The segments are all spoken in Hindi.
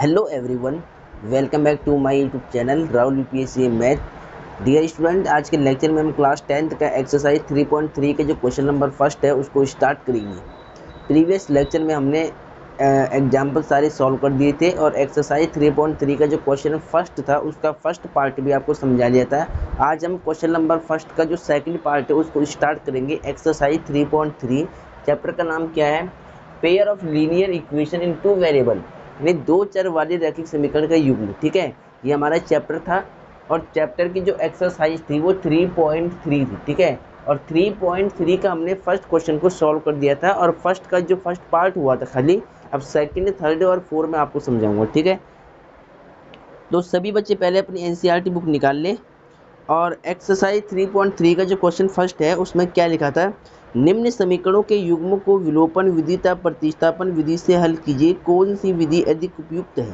Hello everyone, welcome back to my YouTube channel Rahul UPSC math. Dear student, आज के लेक्चर में हम क्लास 10th का एक्सरसाइज 3.3 के जो क्वेश्चन नंबर फर्स्ट है उसको स्टार्ट करेंगे। प्रीवियस लेक्चर में हमने एग्जाम्पल सारे सॉल्व कर दिए थे और एक्सरसाइज 3.3 का जो क्वेश्चन फर्स्ट था उसका फर्स्ट पार्ट भी आपको समझा दिया था। आज हम क्वेश्चन नंबर फर्स्ट का जो सेकंड पार्ट है उसको स्टार्ट करेंगे। एक्सरसाइज 3.3 चैप्टर का नाम क्या है? Pair of linear equation in two variable, यानी दो चर वाले रैखिक समीकरण का युग्म। ठीक है, ये हमारा चैप्टर था और चैप्टर की जो एक्सरसाइज थी वो 3.3 थी। ठीक है, और 3.3 का हमने फर्स्ट क्वेश्चन को सॉल्व कर दिया था और फर्स्ट का जो फर्स्ट पार्ट हुआ था खाली, अब सेकंड, थर्ड और फोर्थ में आपको समझाऊंगा। ठीक है, तो सभी बच्चे पहले अपनी एनसीईआरटी बुक निकाल ले और एक्सरसाइज 3.3 का जो क्वेश्चन फर्स्ट है उसमें क्या लिखा था? निम्न समीकरणों के युग्म को विलोपन विधि तथा प्रतिस्थापन विधि से हल कीजिए, कौन सी विधि अधिक उपयुक्त है।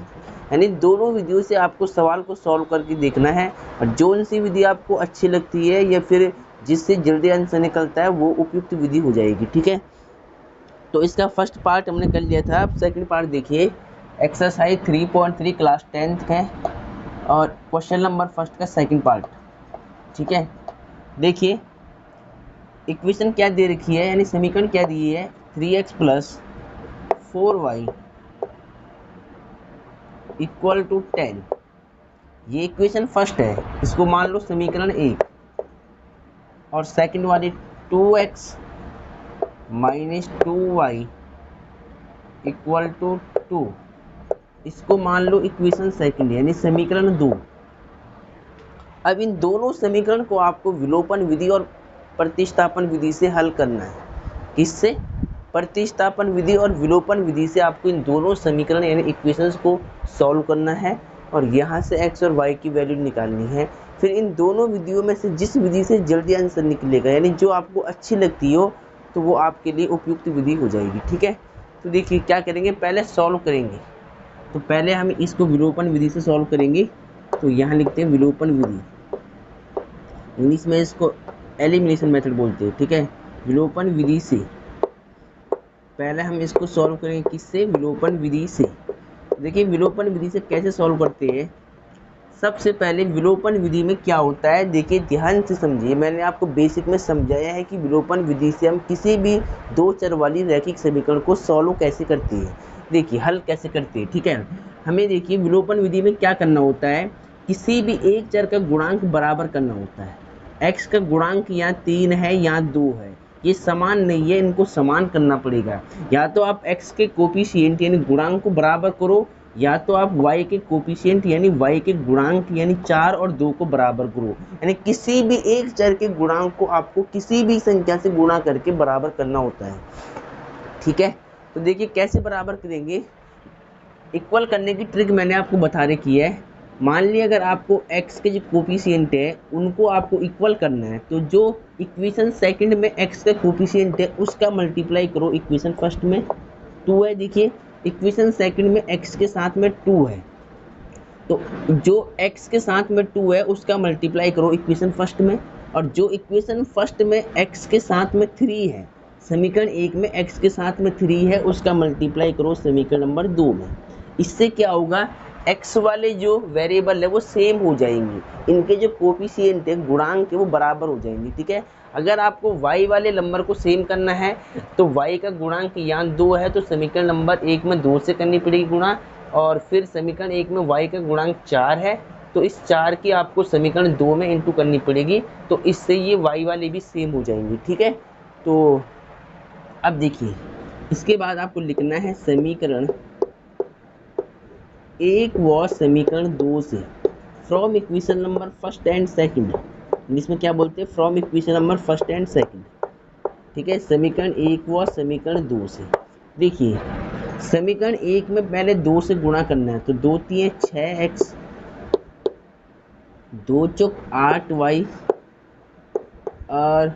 यानी दोनों विधियों से आपको सवाल को सॉल्व करके देखना है और जो सी विधि आपको अच्छी लगती है या फिर जिससे जल्दी आंसर निकलता है वो उपयुक्त विधि हो जाएगी। ठीक है, तो इसका फर्स्ट पार्ट हमने कर लिया था। अब सेकंड पार्ट देखिए, एक्सरसाइज 3.3 क्लास 10th है और क्वेश्चन नंबर फर्स्ट का सेकंड पार्ट। ठीक है, देखिए इक्वेशन क्या दे रखी है, यानी समीकरण क्या दी है? 3x plus 4y equal to 10। ये इक्वेशन फर्स्ट है, इसको मान लो समीकरण एक, और सेकंड वाली 2x minus 2y equal to 2, इसको मान लो इक्वेशन सेकंड यानी समीकरण दो। अब इन दोनों समीकरण को आपको विलोपन विधि और प्रतिस्थापन विधि से हल करना है। किससे? प्रतिस्थापन विधि और विलोपन विधि से आपको इन दोनों समीकरण यानी इक्वेशंस को सॉल्व करना है और यहाँ से x और y की वैल्यू निकालनी है। फिर इन दोनों विधियों में से जिस विधि से जल्दी आंसर निकलेगा, यानी जो आपको अच्छी लगती हो, तो वो आपके लिए उपयुक्त विधि हो जाएगी। ठीक है, तो देखिए क्या करेंगे, पहले सॉल्व करेंगे। तो पहले हम इसको विलोपन विधि से सॉल्व करेंगे। तो यहाँ लिखते हैं विलोपन विधि, इंग्लिश में इसको एलिमिनेशन मेथड बोलते हैं। ठीक है, विलोपन विधि से पहले हम इसको सॉल्व करेंगे। किससे? विलोपन विधि से। देखिए विलोपन विधि से कैसे सॉल्व करते हैं। सबसे पहले विलोपन विधि में क्या होता है, देखिए ध्यान से समझिए। मैंने आपको बेसिक में समझाया है कि विलोपन विधि से हम किसी भी दो चर वाली रैखिक समीकरण को सॉल्व कैसे करते हैं, देखिए हल कैसे करते हैं। ठीक है, हमें देखिए विलोपन विधि में क्या करना होता है, किसी भी एक चर का गुणांक बराबर करना होता है। x का गुणांक यहाँ 3 है, यहाँ 2 है, ये समान नहीं है, इनको समान करना पड़ेगा। या तो आप x के कोफिशिएंट यानी गुणांक को बराबर करो, या तो आप y के कोफिशिएंट यानी y के गुणांक यानी 4 और 2 को बराबर करो। यानी किसी भी एक चर के गुणांक को आपको किसी भी संख्या से गुणा करके बराबर करना होता है। ठीक है, तो देखिए कैसे बराबर करेंगे। इक्वल करने की ट्रिक मैंने आपको बता रखी है। मान लिया अगर आपको x के जो कोफिशिएंट है उनको आपको इक्वल करना है, तो जो इक्वेशन सेकंड में x का कोफिशिएंट है उसका मल्टीप्लाई करो इक्वेशन फर्स्ट में। 2 है, देखिए इक्वेशन सेकंड में x के साथ में 2 है, तो जो x के साथ में 2 है उसका मल्टीप्लाई करो इक्वेशन फर्स्ट में, और जो इक्वेशन फर्स्ट में x के साथ में 3 है, समीकरण एक में x के साथ में 3 है, उसका मल्टीप्लाई करो समीकरण नंबर 2 में। इससे क्या होगा, x वाले जो वेरिएबल है वो सेम हो जाएंगे, इनके जो कोफिशिएंट है गुणांक है वो बराबर हो जाएंगे। ठीक है, अगर आपको y वाले नंबर को सेम करना है तो y का गुणांक यहाँ 2 है, तो समीकरण नंबर 1 में 2 से करनी पड़ेगी गुणा, और फिर समीकरण 1 में y का गुणांक 4 है, तो इस 4 की आपको समीकरण 2 में इंटू करनी पड़ेगी, तो इससे ये y वाले भी सेम हो जाएंगे। ठीक है, तो अब देखिए इसके बाद आपको लिखना है समीकरण 1 व समीकरण 2 से from equation number first and second, इसमें क्या बोलते हैं, from equation number first and second. ठीक है, समीकरण 1 व समीकरण 2 से। देखिए समीकरण 1 में पहले 2 से गुणा करना है, तो 2 3 6x, 2 चौक 8y और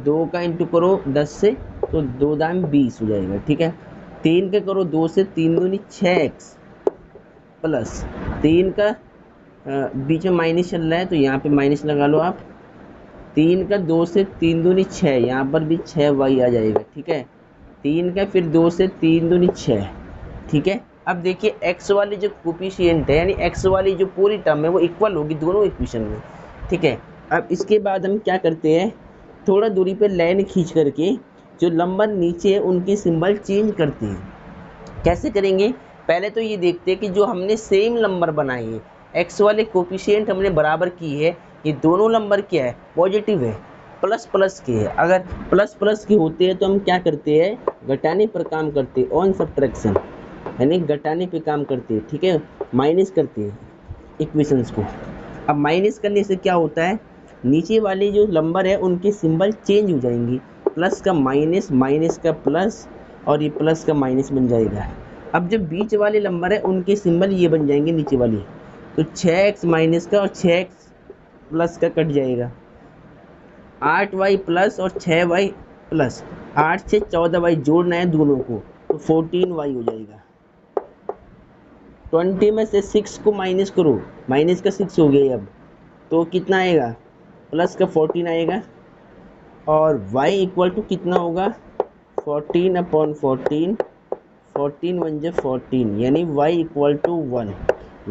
2 का इंटू करो 10 से, तो 2 दाम 20 हो जाएगा। ठीक है, 3 का करो 2 से, 3 दूनी 6x प्लस 3 का बीच में माइनस चल रहा है तो यहाँ पे माइनस लगा लो आप, 3 का 2 से 3 दूनी 6, यहाँ पर भी 6y आ जाएगा। ठीक है, 3 का फिर 2 से 3 दूनी 6। ठीक है, अब देखिए x वाली जो कोफिशिएंट है यानी x वाली जो पूरी टर्म है वो इक्वल होगी दोनों इक्वेशन में, ठीक है। अब इसके बाद हम क्या करते हैं, थोड़ा दूरी पे लाइन खींच करके जो नंबर नीचे है उनकी सिंबल चेंज करते हैं। कैसे करेंगे, पहले तो ये देखते हैं कि जो हमने सेम नंबर बनाए हैं, x वाले कोफिशिएंट हमने बराबर की है, ये दोनों नंबर क्या है, पॉजिटिव है, प्लस प्लस के है। अगर प्लस प्लस के होते हैं तो हम क्या करते हैं, घटाने पर काम करते हैं, ऑन सब्ट्रैक्शन यानी घटाने पे काम करते हैं, ठीक है, माइनस करते हैं इक्वेशंस को। अब माइनस करने से क्या होता है, नीचे वाले जो नंबर है उनके सिंबल चेंज हो जाएंगी, प्लस का माइनस, माइनस का प्लस और ये प्लस का माइनस बन जाएगा। अब जो बीच वाले नंबर है उनके सिंबल ये बन जाएंगे नीचे वाली, तो 6x माइनस का और 6x प्लस का कट जाएगा, 8y प्लस और 6y प्लस, 8 से 14y जोड़ना है दोनों को तो 14y हो जाएगा। 20 में से 6 को माइनस करो, माइनस का 6 हो गया अब, तो कितना आएगा, प्लस का 14 आएगा। और y इक्वल टू कितना होगा, 14 अपॉन 14, 14 वन जो 14 यानी y इक्वल टू 1।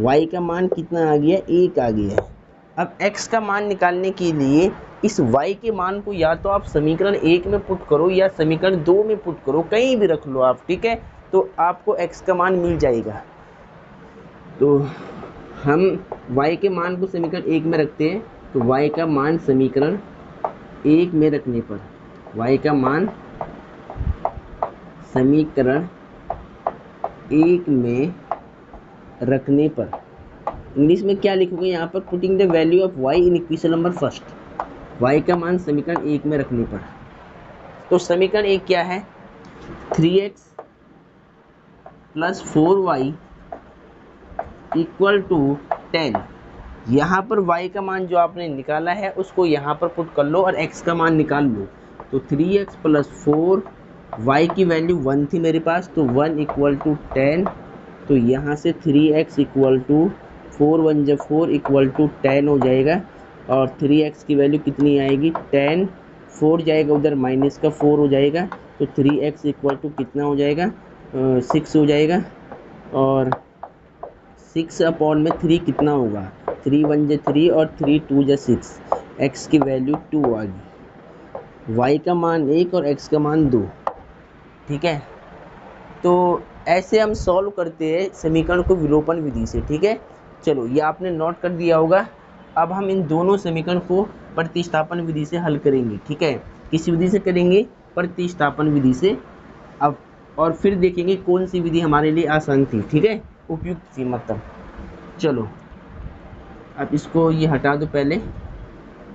y का मान कितना आ गया, 1 आ गया है। अब x का मान निकालने के लिए इस y के मान को या तो आप समीकरण 1 में पुट करो या समीकरण 2 में पुट करो, कहीं भी रख लो आप, ठीक है, तो आपको x का मान मिल जाएगा। तो हम y के मान को समीकरण 1 में रखते हैं, तो y का मान समीकरण 1 में रखने पर, y का मान समीकरण 1 में रखने पर, इंग्लिश में क्या लिखोगे यहाँ पर, putting the value of y in equation number first, y का मान समीकरण 1 में रखने पर। तो समीकरण 1 क्या है, 3x plus 4y equal to 10। यहाँ पर y का मान जो आपने निकाला है उसको यहाँ पर पुट कर लो और x का मान निकाल लो। तो 3x प्लस 4, y की वैल्यू 1 थी मेरे पास, तो 1 इक्वल टू 10, तो यहाँ से 3x इक्वल टू 4 1 जब 4 इक्वल टू 10 हो जाएगा। और 3x की वैल्यू कितनी आएगी, 10, 4 जाएगा उधर, माइनस का 4 हो जाएगा, तो 3x इक्वल टू कितना हो जाएगा, 6 हो जाएगा। और 6 अपॉन में 3 कितना होगा, 3 1 जो 3 और 3 2 जो 6, x की वैल्यू 2 आ गई, y का मान 1 और x का मान 2, ठीक है। तो ऐसे हम सॉल्व करते हैं समीकरण को विलोपन विधि से, ठीक है। चलो ये आपने नोट कर दिया होगा। अब हम इन दोनों समीकरण को प्रतिस्थापन विधि से हल करेंगे, ठीक है। किस विधि से करेंगे, प्रतिस्थापन विधि से। अब और फिर देखेंगे कौन सी विधि हमारे लिए आसान थी, ठीक है, उपयुक्त थी मतलब। चलो अब इसको ये हटा दो पहले।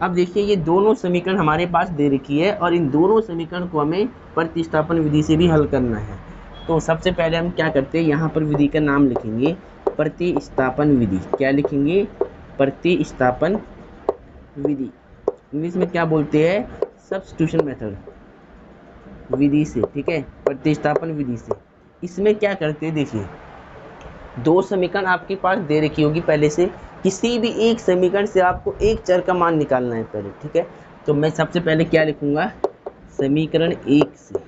अब देखिए ये दोनों समीकरण हमारे पास दे रखी है और इन दोनों समीकरण को हमें प्रतिस्थापन विधि से भी हल करना है। तो सबसे पहले हम क्या करते हैं, यहाँ पर विधि का नाम लिखेंगे प्रतिस्थापन विधि। क्या लिखेंगे, प्रतिस्थापन विधि। इंग्लिश में क्या बोलते हैं, सब्स्टिट्यूशन मेथड विधि से, ठीक है, प्रतिस्थापन विधि से। इसमें क्या करते हैं, देखिए दो समीकरण आपके पास दे रखी होगी पहले से, किसी भी एक समीकरण से आपको एक चर का मान निकालना है पहले, ठीक है। तो मैं सबसे पहले क्या लिखूंगा, समीकरण 1 से,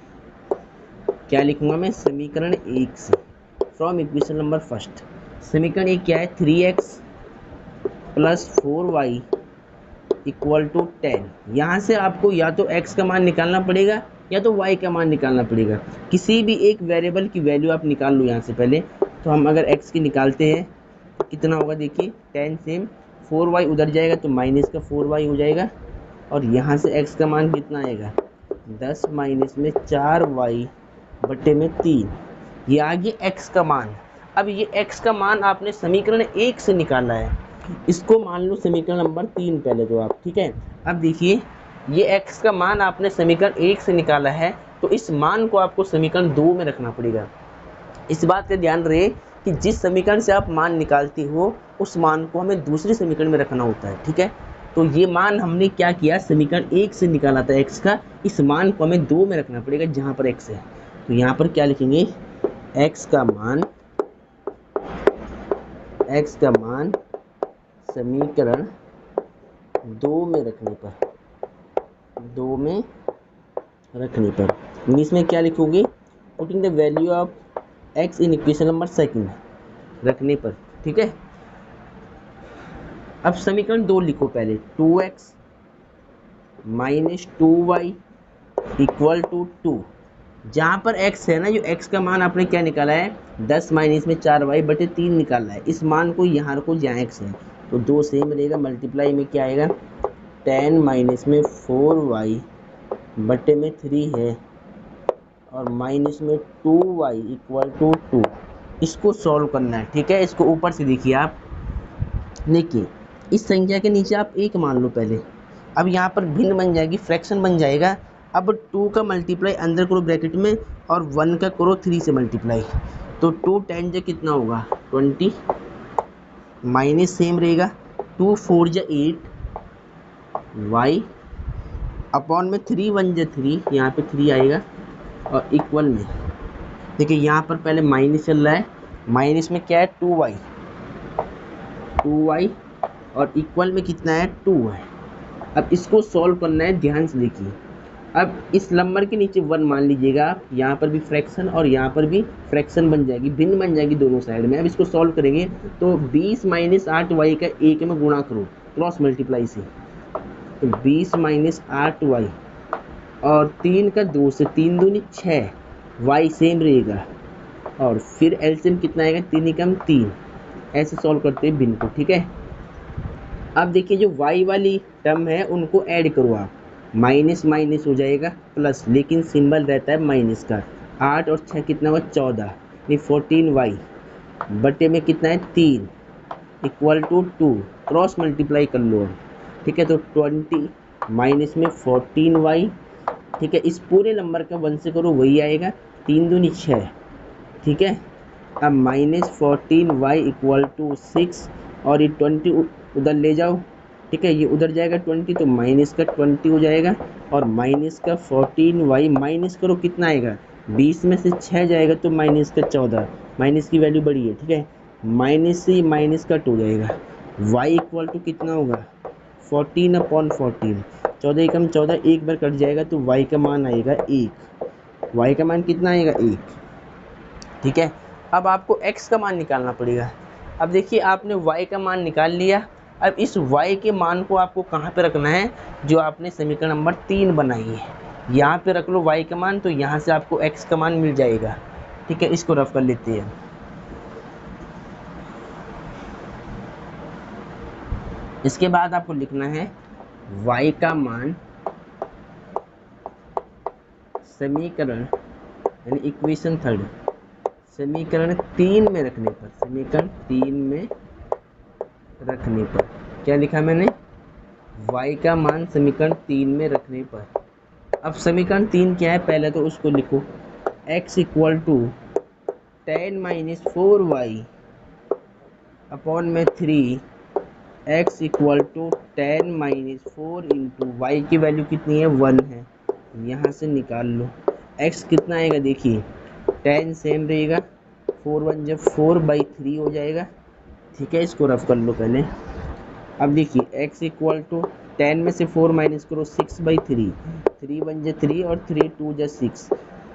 क्या लिखूंगा मैं, समीकरण 1 से, फ्रॉम इक्वेशन नंबर फर्स्ट। समीकरण 1 क्या है, 3x plus 4y equal to 10। यहाँ से आपको या तो x का मान निकालना पड़ेगा या तो y का मान निकालना पड़ेगा, किसी भी एक वेरिएबल की वैल्यू आप निकाल लो यहाँ से पहले। तो हम अगर x की निकालते हैं तो कितना होगा, देखिए 10 सेम 4y उधर जाएगा तो माइनस का 4y हो जाएगा। और यहाँ से x का मान कितना आएगा, 10 माइनस में 4y बटे में 3, ये आ गया x का मान। अब ये x का मान आपने समीकरण 1 से निकाला है, इसको मान लो समीकरण नंबर 3 पहले तो आप, ठीक है। अब देखिए ये x का मान आपने समीकरण 1 से निकाला है, तो इस मान को आपको समीकरण 2 में रखना पड़ेगा। इस बात का ध्यान रहे कि जिस समीकरण से आप मान निकालते हो उस मान को हमें दूसरे समीकरण में रखना होता है, ठीक है। तो ये मान हमने क्या किया, समीकरण 1 से निकाला था x का, इस मान को हमें 2 में रखना पड़ेगा जहाँ पर x है। तो यहाँ पर क्या लिखेंगे, x का मान समीकरण 2 में रखने पर, इंग्लिश में क्या लिखोगे, putting the value of x in equation number second रखने पर, ठीक है। अब समीकरण 2 लिखो पहले, 2x minus 2y equal to 2। जहाँ पर x है ना, जो x का मान आपने क्या निकाला है, 10 माइनस में 4y/3 निकाला है। इस मान को यहाँ रखो जहाँ x है, तो 2 सेम रहेगा, मल्टीप्लाई में क्या आएगा, 10 माइनस में 4y/3 है और माइनस में 2y इक्वल टू 2। इसको सॉल्व करना है, ठीक है। इसको ऊपर से देखिए आप, देखिए इस संख्या के नीचे आप 1 मान लो पहले। अब यहाँ पर भिन्न बन जाएगी, फ्रैक्शन बन जाएगा। अब 2 का मल्टीप्लाई अंदर करो ब्रैकेट में और 1 का करो 3 से मल्टीप्लाई, तो 2 10 जा कितना होगा 20, माइनस सेम रहेगा 2 4 जा 8 y अपॉन में 3 1 जा 3, यहाँ पे 3 आएगा और इक्वल में देखिए यहाँ पर पहले माइनस चल रहा है, माइनस में क्या है 2y और इक्वल में कितना है 2 है। अब इसको सॉल्व करना है, ध्यान से देखिए। अब इस नंबर के नीचे 1 मान लीजिएगा आप, यहाँ पर भी फ्रैक्शन और यहाँ पर भी फ्रैक्शन बन जाएगी, भिन्न बन जाएगी दोनों साइड में। अब इसको सॉल्व करेंगे तो 20 माइनस 8y का 1 में गुणा करो क्रॉस मल्टीप्लाई से, तो 20 माइनस 8y और 3 का 2 से, 3 दूनी 6, y सेम रहेगा और फिर एलसीएम कितना आएगा, 3 एकम 3। ऐसे सॉल्व करते हैं भिन्न को, ठीक है। अब देखिए जो y वाली टर्म है उनको ऐड करो आप, माइनस माइनस हो जाएगा प्लस, लेकिन सिंबल रहता है माइनस का। 8 और 6 कितना हुआ 14, ये 14y बटे में कितना है 3 इक्वल टू 2, क्रॉस मल्टीप्लाई कर लो, ठीक है। तो 20 माइनस में 14y, ठीक है। इस पूरे नंबर का 1 से करो वही आएगा, 3 दूनी 6, ठीक है। अब माइनस 14y इक्वल टू 6 और ये 20 उधर ले जाओ, ठीक है। ये उधर जाएगा 20 तो माइनस का 20 हो जाएगा और माइनस का 14y माइनस करो कितना आएगा, 20 में से 6 जाएगा तो माइनस का 14, माइनस की वैल्यू बड़ी है, ठीक है। माइनस से माइनस कट हो जाएगा, y इक्वल टू कितना होगा 14/14, 14 एकम 14, एक बार कट जाएगा तो y का मान आएगा 1, y का मान कितना आएगा 1, ठीक है। अब आपको x का मान निकालना पड़ेगा। अब देखिए आपने y का मान निकाल लिया, अब इस y के मान को आपको कहाँ पे रखना है, जो आपने समीकरण नंबर 3 बनाई है, यहाँ पे रख लो y का मान, तो यहाँ से आपको x का मान मिल जाएगा, ठीक है। इसको रफ कर लेते हैं। इसके बाद आपको लिखना है y का मान समीकरण यानी इक्वेशन 3 समीकरण 3 में रखने पर, समीकरण 3 में रखने पर क्या लिखा मैंने, y का मान समीकरण 3 में रखने पर। अब समीकरण 3 क्या है, पहले तो उसको लिखो, x equal to 10 minus 4y upon में 3, x equal to 10 minus 4 into y की वैल्यू कितनी है 1 है, यहाँ से निकाल लो। x कितना आएगा देखिए 10 सेम रहेगा, 4 1 जब 4/3 हो जाएगा, ठीक है। इसको रफ कर लो पहले। अब देखिए x इक्वल टू 10 में से 4 माइनस करो 6/3, 3 1 जा 3 और 3 2 जा 6,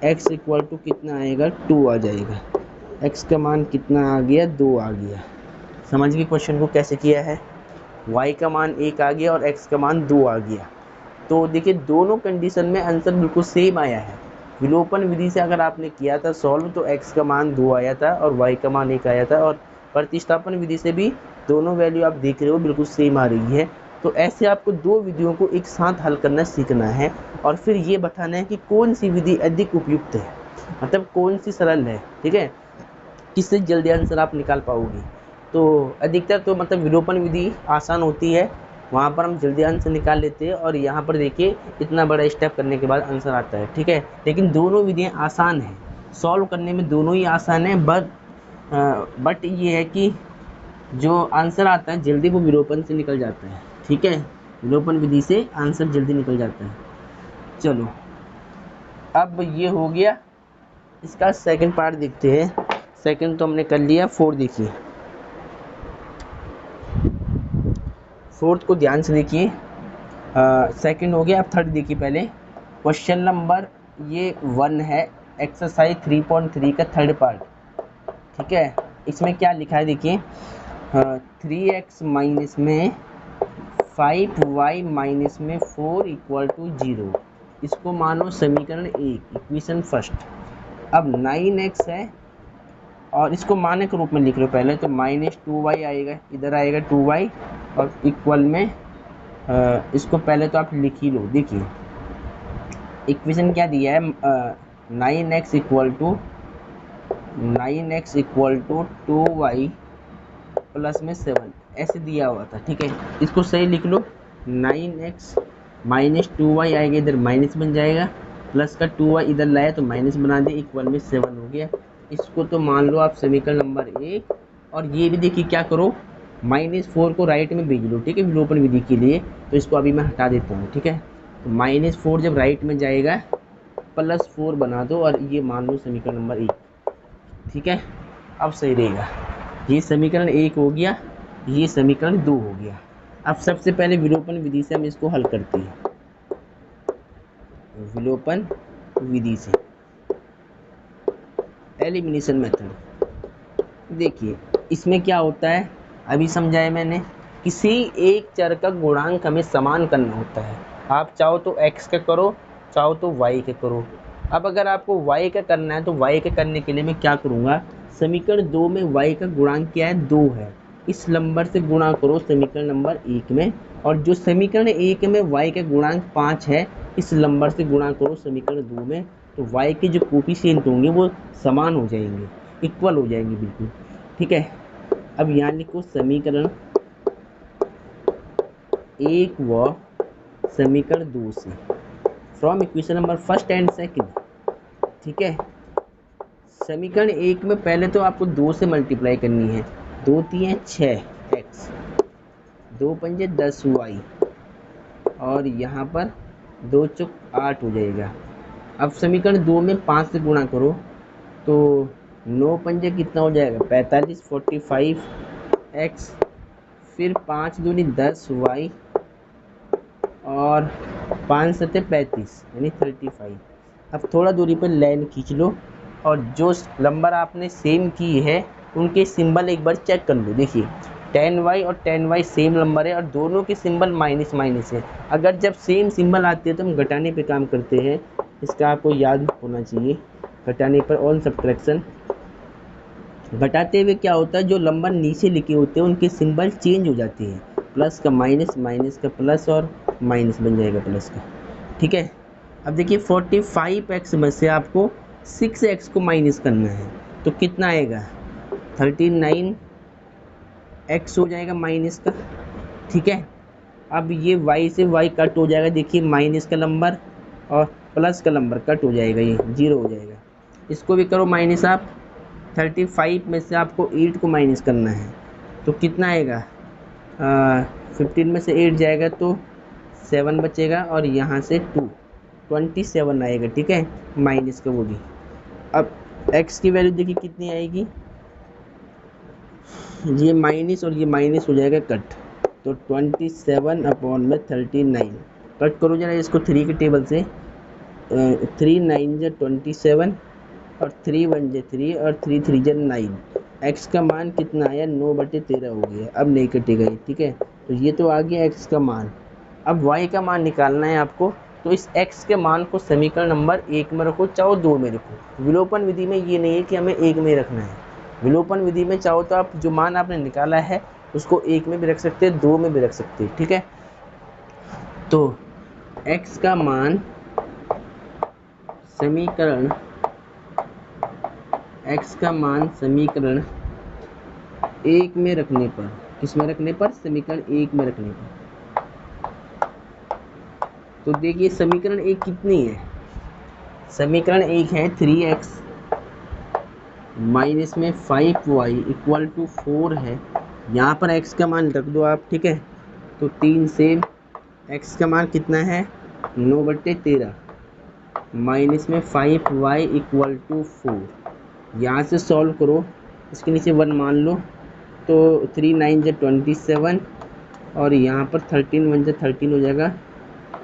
x इक्वल टू कितना आएगा 2 आ जाएगा। x का मान कितना आ गया 2 आ गया। समझ गए क्वेश्चन को कैसे किया है, y का मान 1 आ गया और x का मान 2 आ गया। तो देखिए दोनों कंडीशन में आंसर बिल्कुल सेम आया है। विलोपन विधि से अगर आपने किया था सॉल्व तो x का मान 2 आया था और y का मान 1 आया था, और प्रतिस्थापन विधि से भी दोनों वैल्यू आप देख रहे हो बिल्कुल सेम आ रही है। तो ऐसे आपको दो विधियों को एक साथ हल करना सीखना है और फिर ये बताना है कि कौन सी विधि अधिक उपयुक्त है, मतलब कौन सी सरल है, ठीक है, किससे जल्दी आंसर आप निकाल पाओगे। तो अधिकतर तो मतलब विलोपन विधि आसान होती है, वहाँ पर हम जल्दी आंसर निकाल लेते हैं, और यहाँ पर देखिए इतना बड़ा स्टेप करने के बाद आंसर आता है, ठीक है। लेकिन दोनों विधियाँ आसान हैं, सॉल्व करने में दोनों ही आसान है, बट ये है कि जो आंसर आता है जल्दी वो विलोपन से निकल जाता है, ठीक है। विलोपन विधि से आंसर जल्दी निकल जाता है। चलो अब ये हो गया, इसका सेकंड पार्ट देखते हैं। सेकंड तो हमने कर लिया, फोर्थ देखिए। फोर्थ को ध्यान से देखिए, सेकंड हो गया, अब थर्ड देखिए। पहले क्वेश्चन नंबर ये 1 है, एक्सरसाइज 3.3 का थर्ड पार्ट। ठीक है, इसमें क्या लिखा है देखिए, 3x माइनस में 5y माइनस में 4 इक्वल टू 0, इसको मानो समीकरण 1, इक्वेशन फर्स्ट। अब 9x है और इसको मानक रूप में लिख लो पहले, तो -2y आएगा, इधर आएगा 2y और इक्वल में इसको पहले तो आप लिख ही लो। देखिए इक्वेशन क्या दिया है, 9x equal to 2y plus में 7 ऐसे दिया हुआ था। ठीक है, इसको सही लिख लो, 9x माइनस 2y आएगा, इधर माइनस बन जाएगा, प्लस का 2y इधर लाया तो माइनस बना दिया, इक्वल में 7 हो गया। इसको तो मान लो आप समीकरण नंबर 1। और ये भी देखिए क्या करो, -4 को राइट में भेज लो। ठीक है, विलोपन विधि के लिए, तो इसको अभी मैं हटा देता हूँ। ठीक है, तो -4 जब राइट में जाएगा +4 बना दो और ये मान लो समीकरण नंबर 1। ठीक है, अब सही रहेगा। ये समीकरण 1 हो गया, ये समीकरण 2 हो गया। अब सबसे पहले विलोपन विधि से हम इसको हल करते हैं, विलोपन विधि से, एलिमिनेशन मेथड। देखिए इसमें क्या होता है, अभी समझाया मैंने, किसी एक चर का गुणांक हमें समान करना होता है। आप चाहो तो x का करो, चाहो तो y का करो। अब अगर आपको y का करना है तो y का करने के लिए मैं क्या करूँगा, समीकरण 2 में y का गुणांक क्या है, 2 है, इस नंबर से गुणा करो समीकरण नंबर 1 में, और जो समीकरण 1 में y का गुणांक 5 है, इस नंबर से गुणा करो समीकरण 2 में, तो y के जो कोफिशिएंट होंगे वो समान हो जाएंगे, इक्वल हो जाएंगे बिल्कुल। ठीक है, अब यहाँ लिखो समीकरण 1 व समीकरण 2 से, from equation number first and second. ठीक है, समीकरण 1 में पहले तो आपको 2 से मल्टीप्लाई करनी है, 2 3 6x, 2 पंजे 10y, और यहाँ पर 2 चौक 8 हो जाएगा। अब समीकरण 2 में 5 से गुणा करो, तो 9 पंजे कितना हो जाएगा, 45, 45x, फिर 5 दूनी 10y, और 5 सत्ते 35 यानी 35। अब थोड़ा दूरी पर लाइन खींच लो, और जो नंबर आपने सेम की है उनके सिंबल एक बार चेक कर लो। देखिए 10y और 10y सेम नंबर है और दोनों के सिंबल माइनस माइनस है। अगर जब सेम सिंबल आते हैं तो हम घटाने पे काम करते हैं, इसका आपको याद होना चाहिए। घटाने पर ऑन सब्ट्रैक्शन, घटाते हुए क्या होता है, जो नंबर नीचे लिखे होते हैं उनके सिंबल चेंज हो जाते हैं, प्लस का माइनस, माइनस का प्लस, और माइनस बन जाएगा प्लस का। ठीक है, अब देखिए 45x में से आपको 6x को माइनस करना है, तो कितना आएगा, 39x हो जाएगा माइनस का। ठीक है, अब ये y से y कट हो जाएगा, देखिए माइनस का नंबर और प्लस का नंबर कट हो जाएगा, ये 0 हो जाएगा। इसको भी करो माइनस आप, 35 में से आपको 8 को माइनस करना है, तो कितना आएगा, 15 में से 8 जाएगा तो 7 बचेगा, और यहाँ से 27 आएगा। ठीक है, माइनस का वो भी। अब x की वैल्यू देखिए कितनी आएगी, ये माइनस और ये माइनस हो जाएगा कट, तो 27 अपॉन में 39, कट करो जरा इसको 3 के टेबल से, 3 9 जा 27, और 3 1 जा 3, और 3 3 जा 9। x का मान कितना आया, 9/13 हो गया, अब नहीं कटेगा ये। ठीक है, तो ये तो आ गया x का मान। अब y का मान निकालना है आपको, तो इस x के मान को समीकरण नंबर 1 में रखो, चाहो 2 में रखो। विलोपन विधि में ये नहीं है कि हमें 1 में रखना है, विलोपन विधि में चाहो तो आप जो मान आपने निकाला है उसको 1 में भी रख सकते हैं, 2 में भी रख सकते हैं। ठीक है, तो x का मान समीकरण, x का मान समीकरण 1 में रखने पर, किस में रखने पर, समीकरण 1 में रखने पर, तो देखिए समीकरण 1 कितनी है, समीकरण 1 है 3x माइनस में 5y इक्वल टू 4 है। यहाँ पर x का मान रख दो आप। ठीक है, तो 3 से x का मान कितना है, 9/13, माइनस में 5y इक्वल टू 4, यहाँ से सॉल्व करो, इसके नीचे 1 मान लो, तो 3 9 जा 27, और यहाँ पर 13 1 जा 13 हो जाएगा,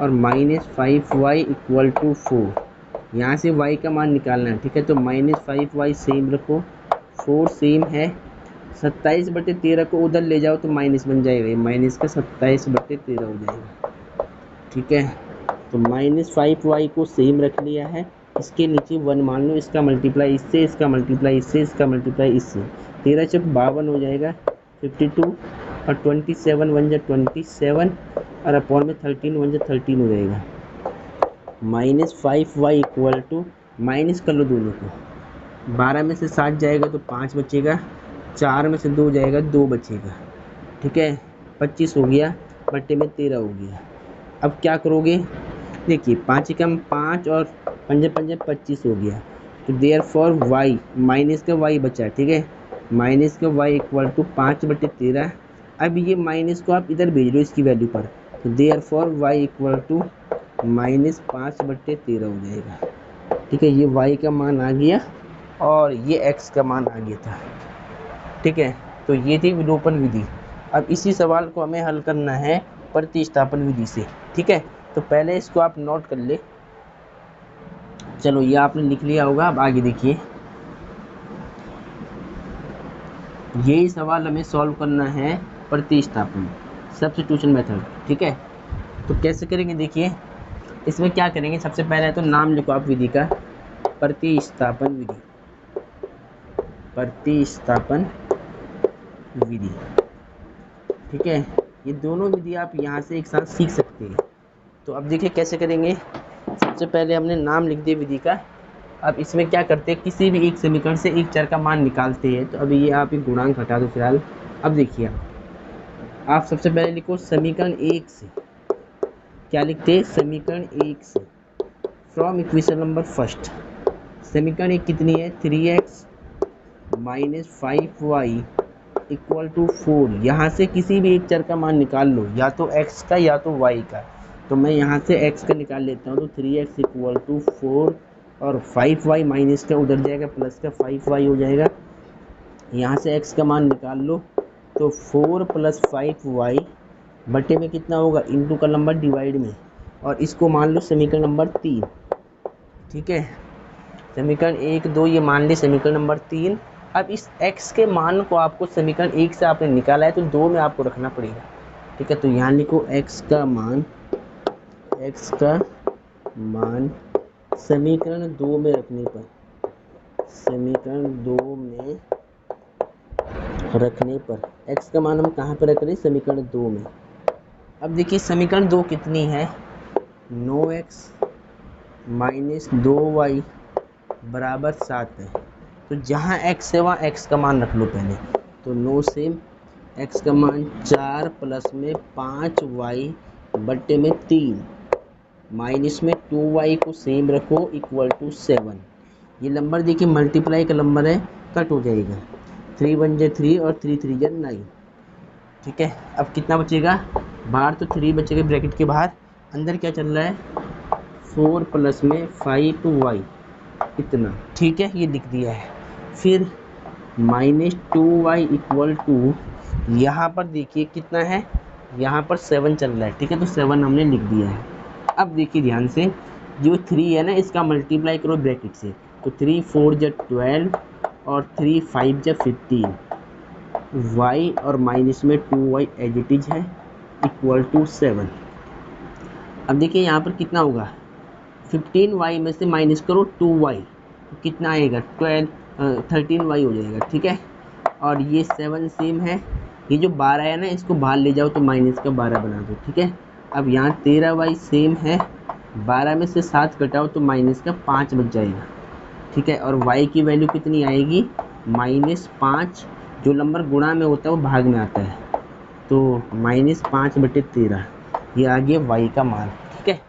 और माइनस 5y इक्वल टू 4, यहाँ से y का मान निकालना है। ठीक है, तो -5y सेम रखो, 4 सेम है। 27/13 को उधर ले जाओ तो माइनस बन जाएगा, माइनस का 27/13 हो जाएगा। ठीक है, तो -5y को सेम रख लिया है। इसके नीचे 1 मान लो, इसका मल्टीप्लाई इससे, इसका मल्टीप्लाई इससे, इसका मल्टीप्लाई इससे। 13 चौक 52 हो जाएगा, 52 और 27 1 जा 27 और अपॉन में 13 1 जा 13 हो जाएगा। -5y इक्वल टू, माइनस कर लो दोनों को, 12 में से 7 जाएगा तो 5 बचेगा, 4 में से 2 जाएगा 2 बचेगा। ठीक है, 25 हो गया, बट्टे में 13 हो गया। अब क्या करोगे, देखिए 5 एकम 5 और 5 5 25 हो गया। तो देयर फॉर वाई, माइनस का वाई बचा। ठीक है, माइनस का वाई इक्वल टू 5/13। अब ये माइनस को आप इधर भेज दो इसकी वैल्यू पर, तो therefore y equal to -5/13 हो जाएगा। ठीक है, ये वाई का मान आ गया और ये एक्स का मान आ गया था। ठीक है, तो ये थी विलोपन विधि। अब इसी सवाल को हमें हल करना है प्रतिस्थापन विधि से। ठीक है, तो पहले इसको आप नोट कर ले। चलो, ये आपने लिख लिया होगा। अब आगे देखिए, यही सवाल हमें सॉल्व करना है प्रतिस्थापन, सब्स्टिट्यूशन मेथड। ठीक है, तो कैसे करेंगे, देखिए इसमें क्या करेंगे, सबसे पहले तो नाम लिखो आप विधि का, प्रतिस्थापन विधि, प्रतिस्थापन विधि। ठीक है, ये दोनों विधि आप यहाँ से एक साथ सीख सकते हैं। तो अब देखिए कैसे करेंगे। सबसे पहले हमने नाम लिख दिया विधि का। अब इसमें क्या करते हैं, किसी भी एक समीकरण से एक चर का मान निकालते हैं। तो अभी ये आप एक गुणांक हटा दो फिलहाल। अब देखिए, आप सबसे पहले लिखो समीकरण 1 से, क्या लिखते हैं, समीकरण 1 से, फ्रॉम इक्वेशन नंबर फर्स्ट। समीकरण 1 कितनी है, 3x - 5y इक्वल टू 4। यहाँ से किसी भी एक चर का मान निकाल लो, या तो x का या तो y का। तो मैं यहाँ से x का निकाल लेता हूँ, तो 3x इक्वल टू 4 और 5y माइनस का उधर जाएगा, प्लस का 5y हो जाएगा। यहाँ से x का मान निकाल लो, तो 4 + 5y बटे में कितना होगा, इंटू का नंबर डिवाइड में, और इसको मान लो समीकरण नंबर 3। ठीक है, समीकरण 1 2 ये मान ली समीकरण नंबर 3। अब इस x के मान को आपको समीकरण 1 से आपने निकाला है, तो 2 में आपको रखना पड़ेगा। ठीक है, तो यहाँ लिखो x का मान समीकरण 2 में रखने पर, समीकरण 2 में रखने पर x का मान हम कहाँ पर रख रहे हैं, समीकरण 2 में। अब देखिए समीकरण 2 कितनी है, 9x - 2y बराबर 7 है। तो जहाँ x है वहाँ x का मान रख लो पहले। तो 9 से x का मान 4 प्लस में 5y बट्टे में 3 माइनस में 2y को सेम रखो इक्वल टू 7। ये नंबर देखिए मल्टीप्लाई का नंबर है, कट हो जाएगा, 3 1 जा 3 और 3 3 जा 9। ठीक है, अब कितना बचेगा, बाहर तो 3 बचेगा ब्रैकेट के बाहर, अंदर क्या चल रहा है, 4 प्लस में 5y इतना। ठीक है, ये लिख दिया है। फिर -2y इक्वल टू, यहाँ पर देखिए कितना है, यहाँ पर 7 चल रहा है। ठीक है, तो 7 हमने लिख दिया है। अब देखिए ध्यान से, जो 3 है ना, इसका मल्टीप्लाई करो ब्रैकेट से, तो 3 4 जा 12 और 3 5 जा 15, y और माइनस में 2y एज इट इज है इक्वल टू 7। अब देखिए यहाँ पर कितना होगा, 15y में से माइनस करो 2y, तो कितना आएगा, 13y हो जाएगा। ठीक है, और ये 7 सेम है, ये जो 12 है ना, इसको बाहर ले जाओ तो माइनस का 12 बना दो। ठीक है, अब यहाँ 13y सेम है, 12 में से 7 घटाओ तो माइनस का 5 बच जाएगा। ठीक है, और y की वैल्यू कितनी आएगी, -5। जो नंबर गुणा में होता है वो भाग में आता है, तो -5/13 ये आ गया y का मान। ठीक है,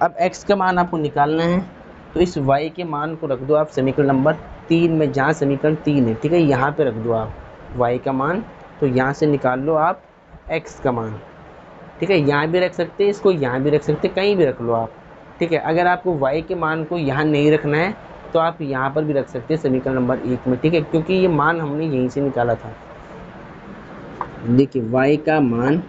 अब x का मान आपको निकालना है, तो इस y के मान को रख दो आप समीकरण नंबर 3 में, जहाँ समीकरण 3 है। ठीक है, यहाँ पे रख दो आप y का मान, तो यहाँ से निकाल लो आप x का मान। ठीक है, यहाँ भी रख सकते हैं इसको, यहाँ भी रख सकते हैं, कहीं भी रख लो आप। ठीक है, अगर आपको y के मान को यहाँ नहीं रखना है तो आप यहाँ पर भी रख सकते हैं समीकरण नंबर 1 में। ठीक है, क्योंकि ये मान हमने यहीं से निकाला था। देखिए y का मान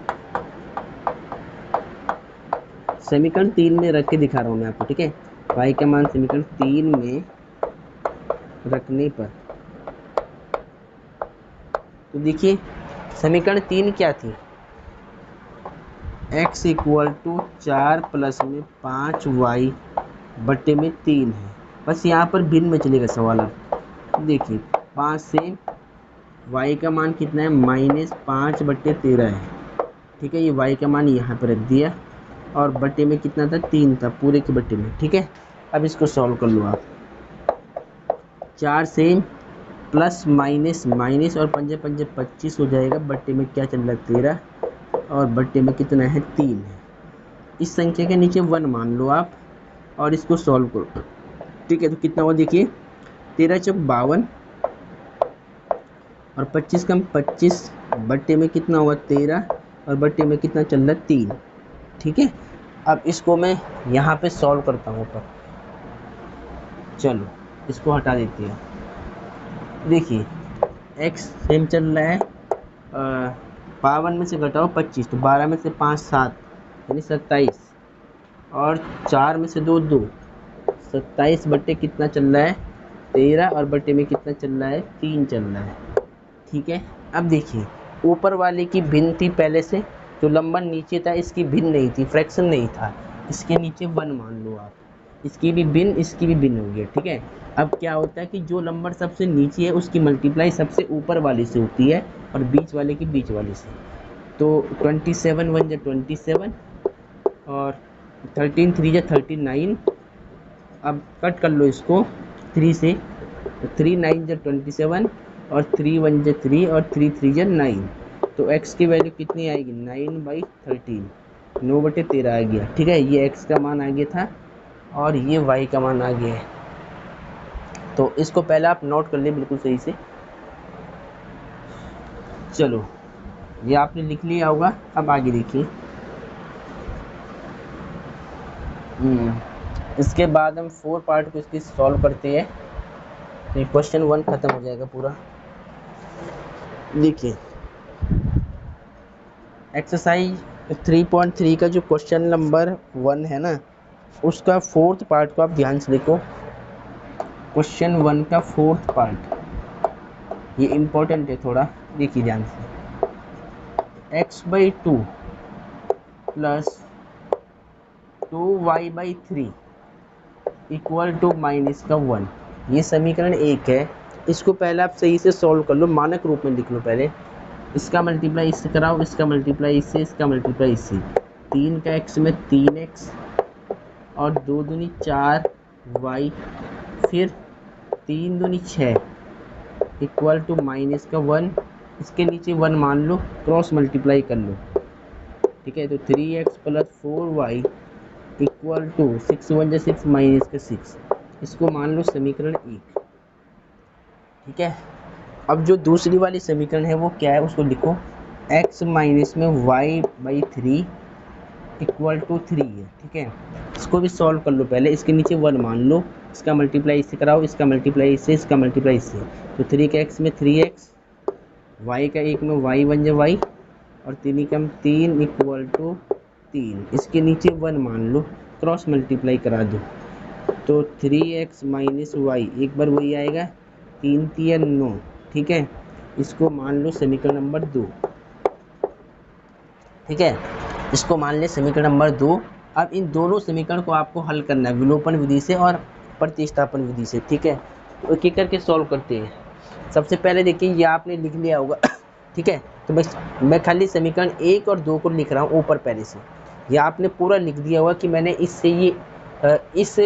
समीकरण 3 में रख के दिखा रहा हूँ मैं आपको। ठीक है, y का मान समीकरण 3 में रखने पर, तो देखिए समीकरण 3 क्या थी, x इक्वल टू 4 प्लस में 5y बट्टे में 3 है। बस यहाँ पर भिन्न में चलेगा सवाल। अब देखिए 5 से y का मान कितना है, -5/13 है। ठीक है, ये y का मान यहाँ पर रख दिया और बट्टे में कितना था, 3 था पूरे के बट्टे में। ठीक है, अब इसको सॉल्व कर लो आप। 4 से प्लस माइनस माइनस और 5 5 25 हो जाएगा, बट्टे में क्या चल रहा है 13 और बट्टे में कितना है 3 है। इस संख्या के नीचे 1 मान लो आप और इसको सॉल्व करो। ठीक है, तो कितना हुआ देखिए, 13 चौक 52 और 25 कम 25, बट्टे में कितना हुआ 13 और बट्टे में कितना चल रहा है 3। ठीक है, अब इसको मैं यहाँ पे सॉल्व करता हूँ ऊपर। चलो इसको हटा देते हैं। देखिए x सेम चल रहा है, 52 में से घटाओ 25, तो 12 में से 5 7 यानी 27 और 4 में से 2 2, 27 बट्टे कितना चल रहा है 13 और बट्टे में कितना चल रहा है 3 चल रहा है। ठीक है, अब देखिए ऊपर वाले की भिन्न थी पहले से, जो नंबर नीचे था इसकी भिन्न नहीं थी, फ्रैक्शन नहीं था, इसके नीचे 1 मान लो आप, इसकी भी भिन्न इसकी भी भिन्न हो गई। ठीक है, अब क्या होता है कि जो नंबर सबसे नीचे है उसकी मल्टीप्लाई सबसे ऊपर वाले से होती है और बीच वाले की बीच वाले से। तो 27 1 जा 27 और 13 3 जा 39। अब कट कर लो इसको 3 से, तो 3 9 जा 27 और 3 1 जा 3 और 3 3 जा 9। तो x की वैल्यू कितनी आएगी, 9/13, 9/13 आ गया। ठीक है, ये x का मान आ गया था और ये y का मान आ गया है। तो इसको पहले आप नोट कर ले बिल्कुल सही से। चलो ये आपने लिख लिया होगा, अब आगे देखिए। इसके बाद हम 4 पार्ट को इसकी सॉल्व करते हैं, तो क्वेश्चन 1 खत्म हो जाएगा पूरा। देखिए एक्सरसाइज 3.3 का जो क्वेश्चन नंबर 1 है ना, उसका 4th पार्ट को आप ध्यान से देखो। क्वेश्चन 1 का 4th पार्ट ये इम्पोर्टेंट है थोड़ा, देखिए ध्यान से। x/2 plus 2y/3 equal to -1, ये समीकरण 1 है। इसको पहले आप सही से सॉल्व कर लो, मानक रूप में लिख लो पहले। इसका मल्टीप्लाई इससे कराओ, इसका मल्टीप्लाई इससे, इसका मल्टीप्लाई इससे। 3 का x में 3x और 2 दूनी 4y, फिर 3 दूनी 6 इक्वल टू -1। इसके नीचे 1 मान लो, क्रॉस मल्टीप्लाई कर लो। ठीक है, तो 3x plus 4y equal to 6 1 जा 6 -6, इसको मान लो समीकरण 1। ठीक है, अब जो दूसरी वाली समीकरण है वो क्या है, उसको लिखो। x माइनस में y/3 इक्वल टू 3 है। ठीक है, इसको भी सॉल्व कर लो पहले। इसके नीचे 1 मान लो, इसका मल्टीप्लाई इससे कराओ, इसका मल्टीप्लाई इससे, इसका मल्टीप्लाई इससे। तो 3 का x में 3x, y का 1 में y 1 जा y और 3 का 3 इक्वल टू 3। इसके नीचे 1 मान लो, क्रॉस मल्टीप्लाई करा दो। तो 3x माइनस वाई, एक बार वही आएगा, 3 3 9। ठीक है, इसको मान लो समीकरण नंबर 2। ठीक है, इसको मान ले समीकरण नंबर 2। अब इन दोनों समीकरण को आपको हल करना है विलोपन विधि से और प्रतिस्थापन विधि से। ठीक है, तो एक एक करके सॉल्व करते हैं। सबसे पहले देखिए ये आपने लिख लिया होगा। ठीक है, तो मैं खाली समीकरण 1 और 2 को लिख रहा हूँ ऊपर पहले से। ये आपने पूरा लिख दिया होगा कि मैंने इससे ये इस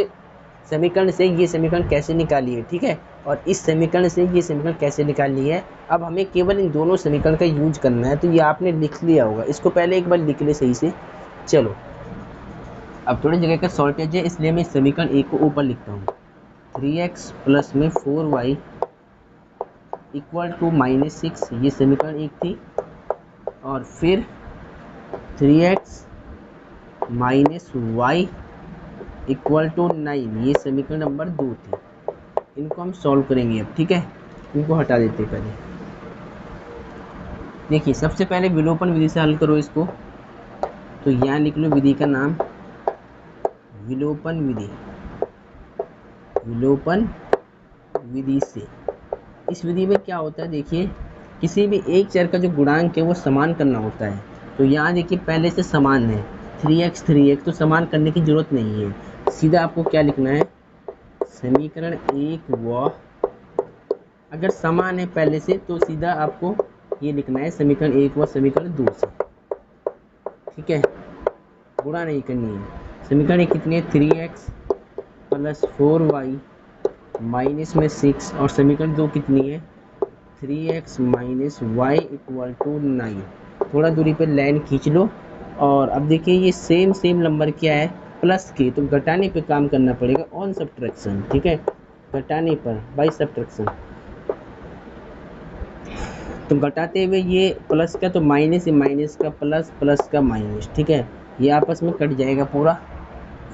समीकरण से ये समीकरण कैसे निकाली है। ठीक है, और इस समीकरण से ये समीकरण कैसे निकालनी है। अब हमें केवल इन दोनों समीकरण का यूज करना है, तो ये आपने लिख लिया होगा। इसको पहले एक बार लिख ले सही से। चलो अब थोड़ी जगह का शॉर्टेज है, इसलिए मैं इस समीकरण 1 को ऊपर लिखता हूँ। 3x प्लस में 4y इक्वल टू -6, ये समीकरण 1 थी। और फिर 3x minus y equal to 9, ये समीकरण नंबर 2 थी। इनको हम सॉल्व करेंगे अब। ठीक है, इनको हटा देते हैं पहले। देखिए सबसे पहले विलोपन विधि से हल करो इसको, तो यहाँ लिख लो विधि का नाम विलोपन विधि। विलोपन विधि से। इस विधि में क्या होता है, देखिए किसी भी एक चर का जो गुणांक है वो समान करना होता है। तो यहाँ देखिए पहले से समान है 3x, तो समान करने की जरूरत नहीं है, सीधा आपको क्या लिखना है, समीकरण 1 व, अगर समान है पहले से तो सीधा आपको ये लिखना है समीकरण 1 व समीकरण 2 से, ठीक है, गुणा नहीं करनी है। समीकरण 1 कितनी है, 3x प्लस 4y माइनस में 6, और समीकरण 2 कितनी है, 3x minus y equal to 9। थोड़ा दूरी पर लाइन खींच लो, और अब देखिए ये सेम नंबर क्या है, प्लस के, तो घटाने पे काम करना पड़ेगा ऑन सब्ट्रैक्शन, ठीक है, घटाने पर बाय सब्ट्रैक्शन। तो घटाते हुए ये प्लस का तो माइनस है, माइनस का प्लस, प्लस का माइनस, ठीक है, ये आपस में कट जाएगा पूरा।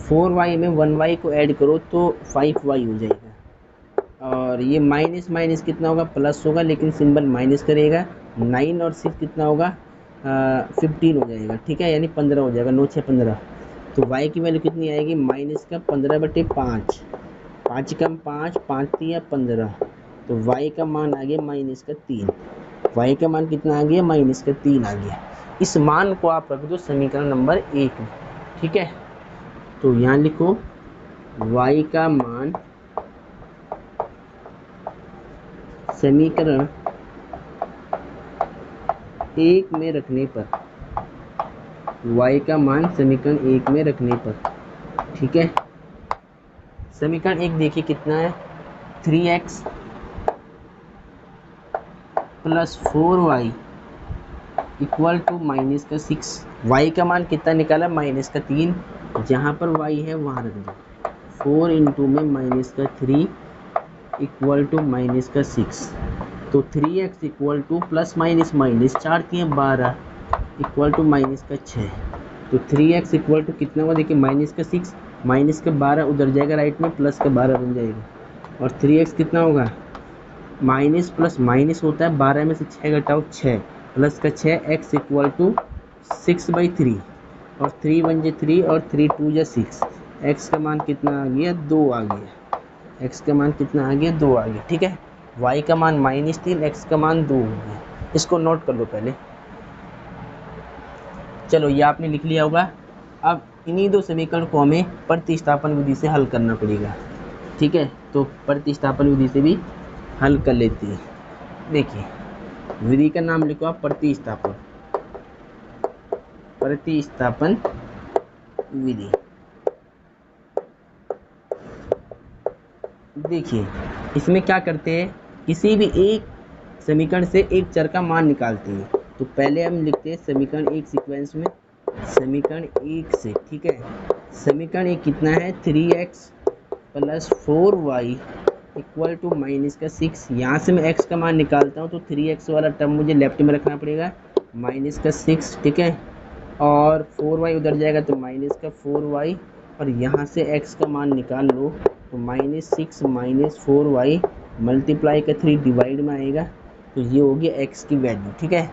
4y में 1y को ऐड करो तो 5y हो जाएगा, और ये माइनस माइनस कितना होगा, प्लस होगा, लेकिन सिंबल माइनस करेगा। 9 और 6 कितना होगा, 15 हो जाएगा, ठीक है, यानी 15 हो जाएगा, 9 6 15। तो y की वैल्यू कितनी आएगी, माइनस का 15/5, 5 कम 5, 5 3 15, तो y का मान आ गया माइनस का 3। y का मान कितना आ गया, माइनस का 3 आ गया। इस मान को आप रख दो समीकरण नंबर 1 में, ठीक है। तो यहाँ लिखो y का मान समीकरण 1 में रखने पर, y का मान समीकरण 1 में रखने पर, ठीक है। समीकरण 1 देखिए कितना है, 3x plus 4y equal to minus का 6। y का मान कितना निकाला, माइनस का 3, जहाँ पर y है वहाँ रख दो, 4 इंटू में माइनस का 3 इक्वल टू माइनस का 6। तो 3x equal to plus minus minus 4 3 12 equal to minus का 6। तो 3x इक्वल टू कितना हुआ, देखिए माइनस का 6, माइनस का 12 उधर जाएगा राइट में, प्लस का 12 बन जाएगा, और 3x कितना होगा, माइनस प्लस माइनस होता है, 12 में से 6 घटाओ 6, प्लस का 6, x इक्वल टू 6/3, और 3 1 जा 3 और 3 2 जा 6, x का मान कितना आ गया, 2 आ गया, x का मान कितना आ गया, 2 आ गया, ठीक है। y का मान -3, x का मान 2 हो गया, इसको नोट कर लो पहले। चलो ये आपने लिख लिया होगा। अब इन्हीं दो समीकरण को हमें प्रतिस्थापन विधि से हल करना पड़ेगा, ठीक है। तो प्रतिस्थापन विधि से भी हल कर लेते हैं। देखिए विधि का नाम लिखो आप, प्रतिस्थापन, प्रतिस्थापन विधि। देखिए इसमें क्या करते हैं, किसी भी एक समीकरण से एक चर का मान निकालते हैं। तो पहले हम लिखते हैं समीकरण 1 सीक्वेंस में, समीकरण 1 से, ठीक है। समीकरण 1 कितना है, 3x plus 4y equal to minus का 6। यहाँ से मैं x का मान निकालता हूँ तो 3x वाला टर्म मुझे लेफ्ट में रखना पड़ेगा, माइनस का 6, ठीक है, और 4y उधर जाएगा तो माइनस का 4y, और यहाँ से x का मान निकाल लो तो -6 माइनस 4y मल्टीप्लाई का 3 डिवाइड में आएगा, तो ये हो गया x की वैल्यू, ठीक है।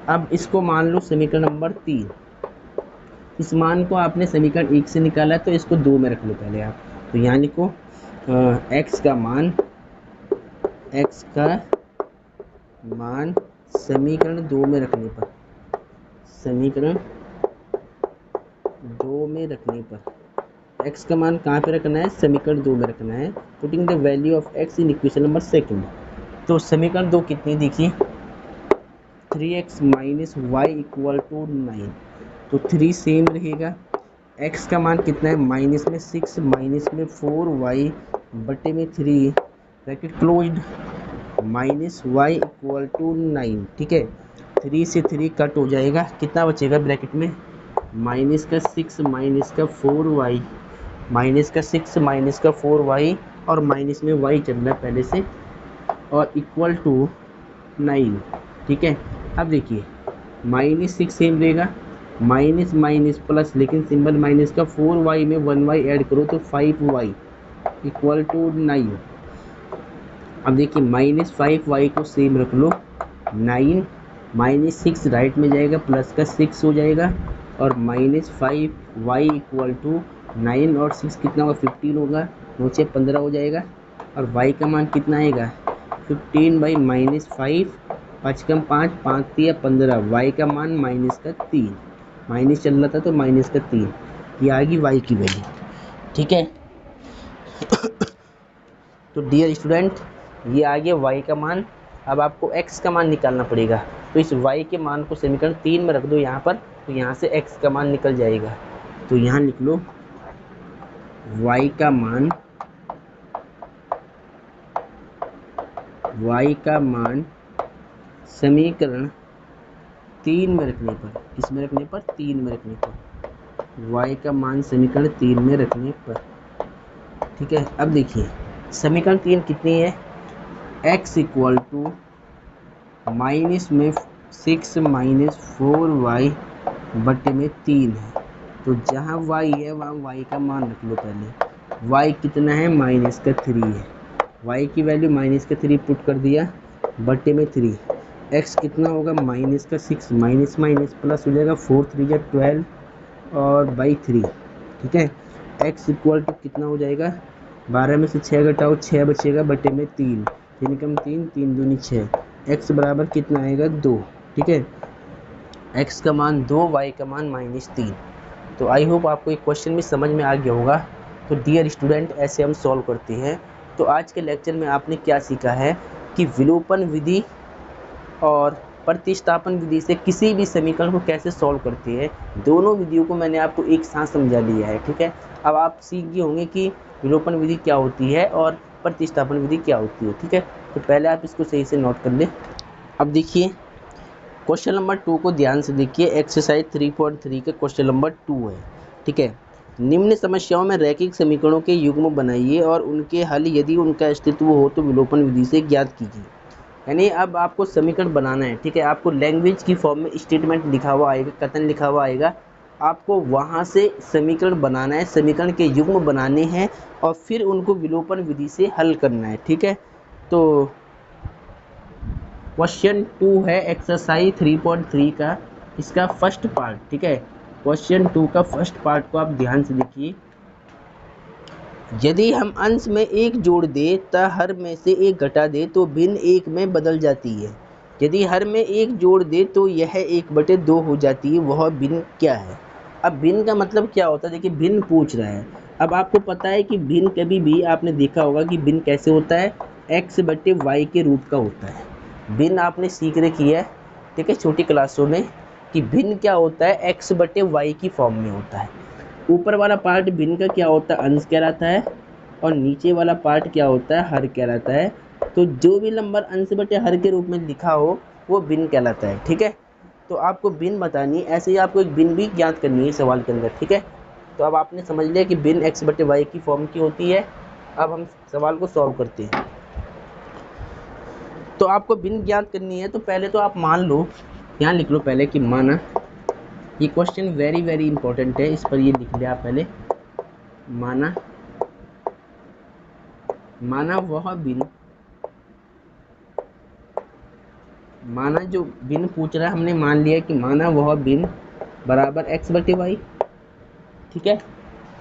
अब इसको मान लो समीकरण नंबर 3। इस मान को आपने समीकरण 1 से निकाला तो इसको 2 में रख लो पहले आप। तो यहाँ लिखो x का मान समीकरण 2 में रखने पर, समीकरण 2 में रखने पर x का मान कहाँ पे रखना है, समीकरण 2 में रखना है। Putting the value of x in equation number 2। तो समीकरण 2 कितनी देखिए, 3x minus y equal to 9, तो 3 सेम रहेगा। x का मान कितना है, माइनस में 6 माइनस में 4y बटे में 3 bracket closed, minus y equal to 9, ठीक है। 3 से 3 कट हो जाएगा, कितना बचेगा ब्रैकेट में, माइनस का 6 माइनस का 4y, माइनस का 6 माइनस का 4y, और माइनस में y चल रहा है पहले से, और इक्वल टू 9, ठीक है। अब देखिए -6 सेम रहेगा, माइनस माइनस प्लस, लेकिन सिंबल माइनस का, 4y में 1y ऐड करो तो 5y इक्वल टू 9। अब देखिए -5y को सेम रख लो, 9 -6 राइट में जाएगा, प्लस का 6 हो जाएगा, और -5y इक्वल टू 9 और 6 कितना होगा, 15 होगा, 9 6 15 हो जाएगा, और y का मान कितना आएगा 15/-5, 5 कम 5, 5 3 15, y का मान -3, माइनस चल रहा था तो -3, ये आ गई y की वैल्यू। ठीक है, तो डियर स्टूडेंट ये आ गया y का मान। अब आपको x का मान निकालना पड़ेगा, तो इस y के मान को समीकरण 3 में रख दो यहाँ पर, तो यहाँ से x का मान निकल जाएगा। तो यहाँ लिख लो y का मान समीकरण 3 में रखने पर, किसमें रखने पर 3 में रखने पर, y का मान समीकरण 3 में रखने पर। ठीक है, अब देखिए समीकरण 3 कितनी है, x इक्वल टू माइनस में 6 - 4y बटे में 3 है। तो जहाँ y है वहाँ y का मान रख लो पहले। y कितना है -3 है, y की वैल्यू -3 पुट कर दिया बटे में 3। x कितना होगा -6, माइनस माइनस प्लस हो जाएगा 4 3 या 12 और बाई 3। ठीक है, x इक्वल टू कितना हो जाएगा, 12 में से 6 घटाओ 6 बचेगा बटे में 3, 3 कम 3, 3 दूनी 6, x बराबर कितना आएगा 2। ठीक है, x का मान 2, y का मान -3। तो आई होप आपको एक क्वेश्चन भी समझ में आ गया होगा। तो डियर स्टूडेंट ऐसे हम सॉल्व करते हैं। तो आज के लेक्चर में आपने क्या सीखा है कि विलोपन विधि और प्रतिस्थापन विधि से किसी भी समीकरण को कैसे सॉल्व करते हैं, दोनों विधियों को मैंने आपको एक साथ समझा लिया है। ठीक है, अब आप सीख गए होंगे कि विलोपन विधि क्या होती है और प्रतिस्थापन विधि क्या होती है। ठीक है, तो पहले आप इसको सही से नोट कर लें। अब देखिए क्वेश्चन नंबर 2 को ध्यान से देखिए, एक्सरसाइज 3.3 का क्वेश्चन नंबर 2 है। ठीक है, निम्न समस्याओं में रैखिक समीकरणों के युग्म बनाइए और उनके हल यदि उनका अस्तित्व हो तो विलोपन विधि से ज्ञात कीजिए। यानी अब आपको समीकरण बनाना है। ठीक है, आपको लैंग्वेज की फॉर्म में स्टेटमेंट लिखा हुआ आएगा, कथन लिखा हुआ आएगा, आपको वहाँ से समीकरण बनाना है, समीकरण के युग्म बनाने हैं और फिर उनको विलोपन विधि से हल करना है। ठीक है, तो क्वेश्चन 2 है एक्सरसाइज 3.3 का, इसका फर्स्ट पार्ट। ठीक है, क्वेश्चन 2 का फर्स्ट पार्ट को आप ध्यान से देखिए। यदि हम अंश में 1 जोड़ दे तथा हर में से 1 घटा दे तो भिन्न 1 में बदल जाती है। यदि हर में 1 जोड़ दे तो यह 1/2 हो जाती है, वह भिन्न क्या है। अब भिन्न का मतलब क्या होता है, देखिए भिन्न पूछ रहा है। अब आपको पता है कि भिन्न कभी भी आपने देखा होगा कि भिन्न कैसे होता है, x/y के रूप का होता है। भिन्न आपने सीख रखी है, ठीक है, छोटी क्लासों में, कि भिन्न क्या होता है, x/y की फॉर्म में होता है। ऊपर वाला पार्ट भिन्न का क्या होता है, अंश कहलाता है, और नीचे वाला पार्ट क्या होता है, हर कहलाता है। तो जो भी नंबर अंश बटे हर के रूप में लिखा हो वो भिन्न कहलाता है। ठीक है, तो आपको भिन्न बतानी है, ऐसे ही आपको एक भिन्न भी ज्ञात करनी है सवाल के अंदर। ठीक है, तो अब आपने समझ लिया कि भिन्न x/y की फॉर्म की होती है। अब हम सवाल को सॉल्व करते हैं। तो आपको भिन्न ज्ञात करनी है, तो पहले तो आप मान लो, यहाँ लिख लो पहले कि माना, ये क्वेश्चन वेरी वेरी इंपॉर्टेंट है, इस पर ये लिख लिया आप पहले। माना वह भिन्न, माना जो भिन्न पूछ रहा है हमने मान लिया कि माना वह भिन्न बराबर x/y। ठीक है,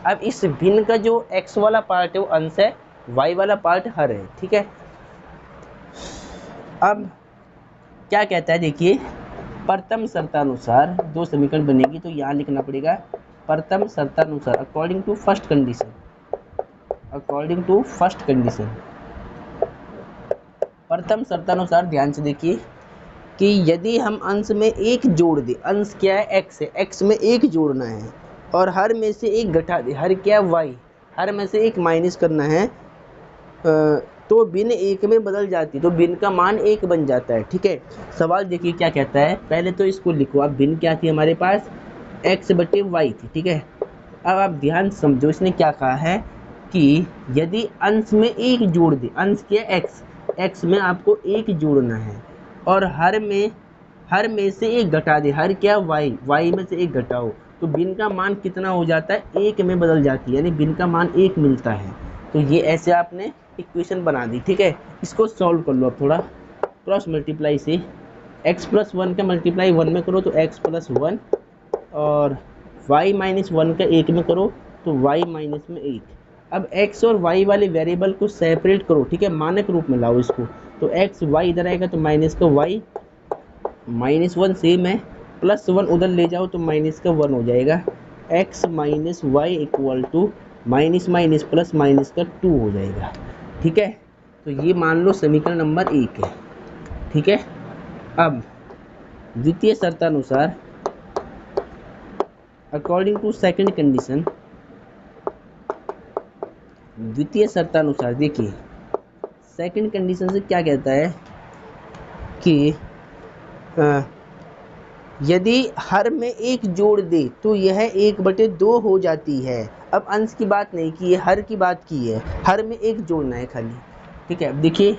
अब इस भिन्न का जो x वाला पार्ट है वो अंश है, y वाला पार्ट हर है। ठीक है, अब क्या कहता है देखिए, प्रथम शर्तानुसार दो समीकरण बनेगी, तो यहाँ लिखना पड़ेगा प्रथम शर्तानुसार, according to first condition, according to first condition. प्रथम शर्तानुसार ध्यान से देखिए कि यदि हम अंश में 1 जोड़ दे, अंश क्या है x है, x में 1 जोड़ना है और हर में से 1 घटा दे, हर क्या है y, हर में से 1 माइनस करना है, तो भिन्न 1 में बदल जाती है, तो भिन्न का मान 1 बन जाता है। ठीक है, सवाल देखिए क्या कहता है, पहले तो इसको लिखो आप, भिन्न क्या थी हमारे पास, x/y थी। ठीक है, अब आप ध्यान समझो, इसने क्या कहा है कि यदि अंश में 1 जोड़ दे, अंश क्या है x में आपको 1 जोड़ना है और हर में से 1 घटा दे, हर क्या y में से 1 घटाओ, तो भिन्न का मान कितना हो जाता है, 1 में बदल जाती है, यानी भिन्न का मान 1 मिलता है। तो ये ऐसे आपने इक्वेशन बना दी। ठीक है, इसको सॉल्व कर लो अब थोड़ा, क्रॉस मल्टीप्लाई से x+1 का मल्टीप्लाई 1 में करो तो x+1 और y-1 का 1 में करो तो y- में 1। अब x और y वाले वेरिएबल को सेपरेट करो, ठीक है, मानक रूप में लाओ इसको। तो x y इधर आएगा तो माइनस का y, -1 सेम है, +1 उधर ले जाओ तो माइनस का 1 हो जाएगा। x minus y equal to minus minus plus minus का 2 हो जाएगा, ठीक है। तो ये मान लो समीकरण नंबर 1 है, ठीक है। अब द्वितीय शर्तानुसार अकॉर्डिंग टू सेकंड कंडीशन, द्वितीय शर्तानुसार देखिए सेकंड कंडीशन से क्या कहता है कि यदि हर में एक जोड़ दे तो यह 1/2 हो जाती है। अब अंश की बात नहीं की है, हर की बात की है, हर में एक जोड़ना है खाली, ठीक है। अब देखिए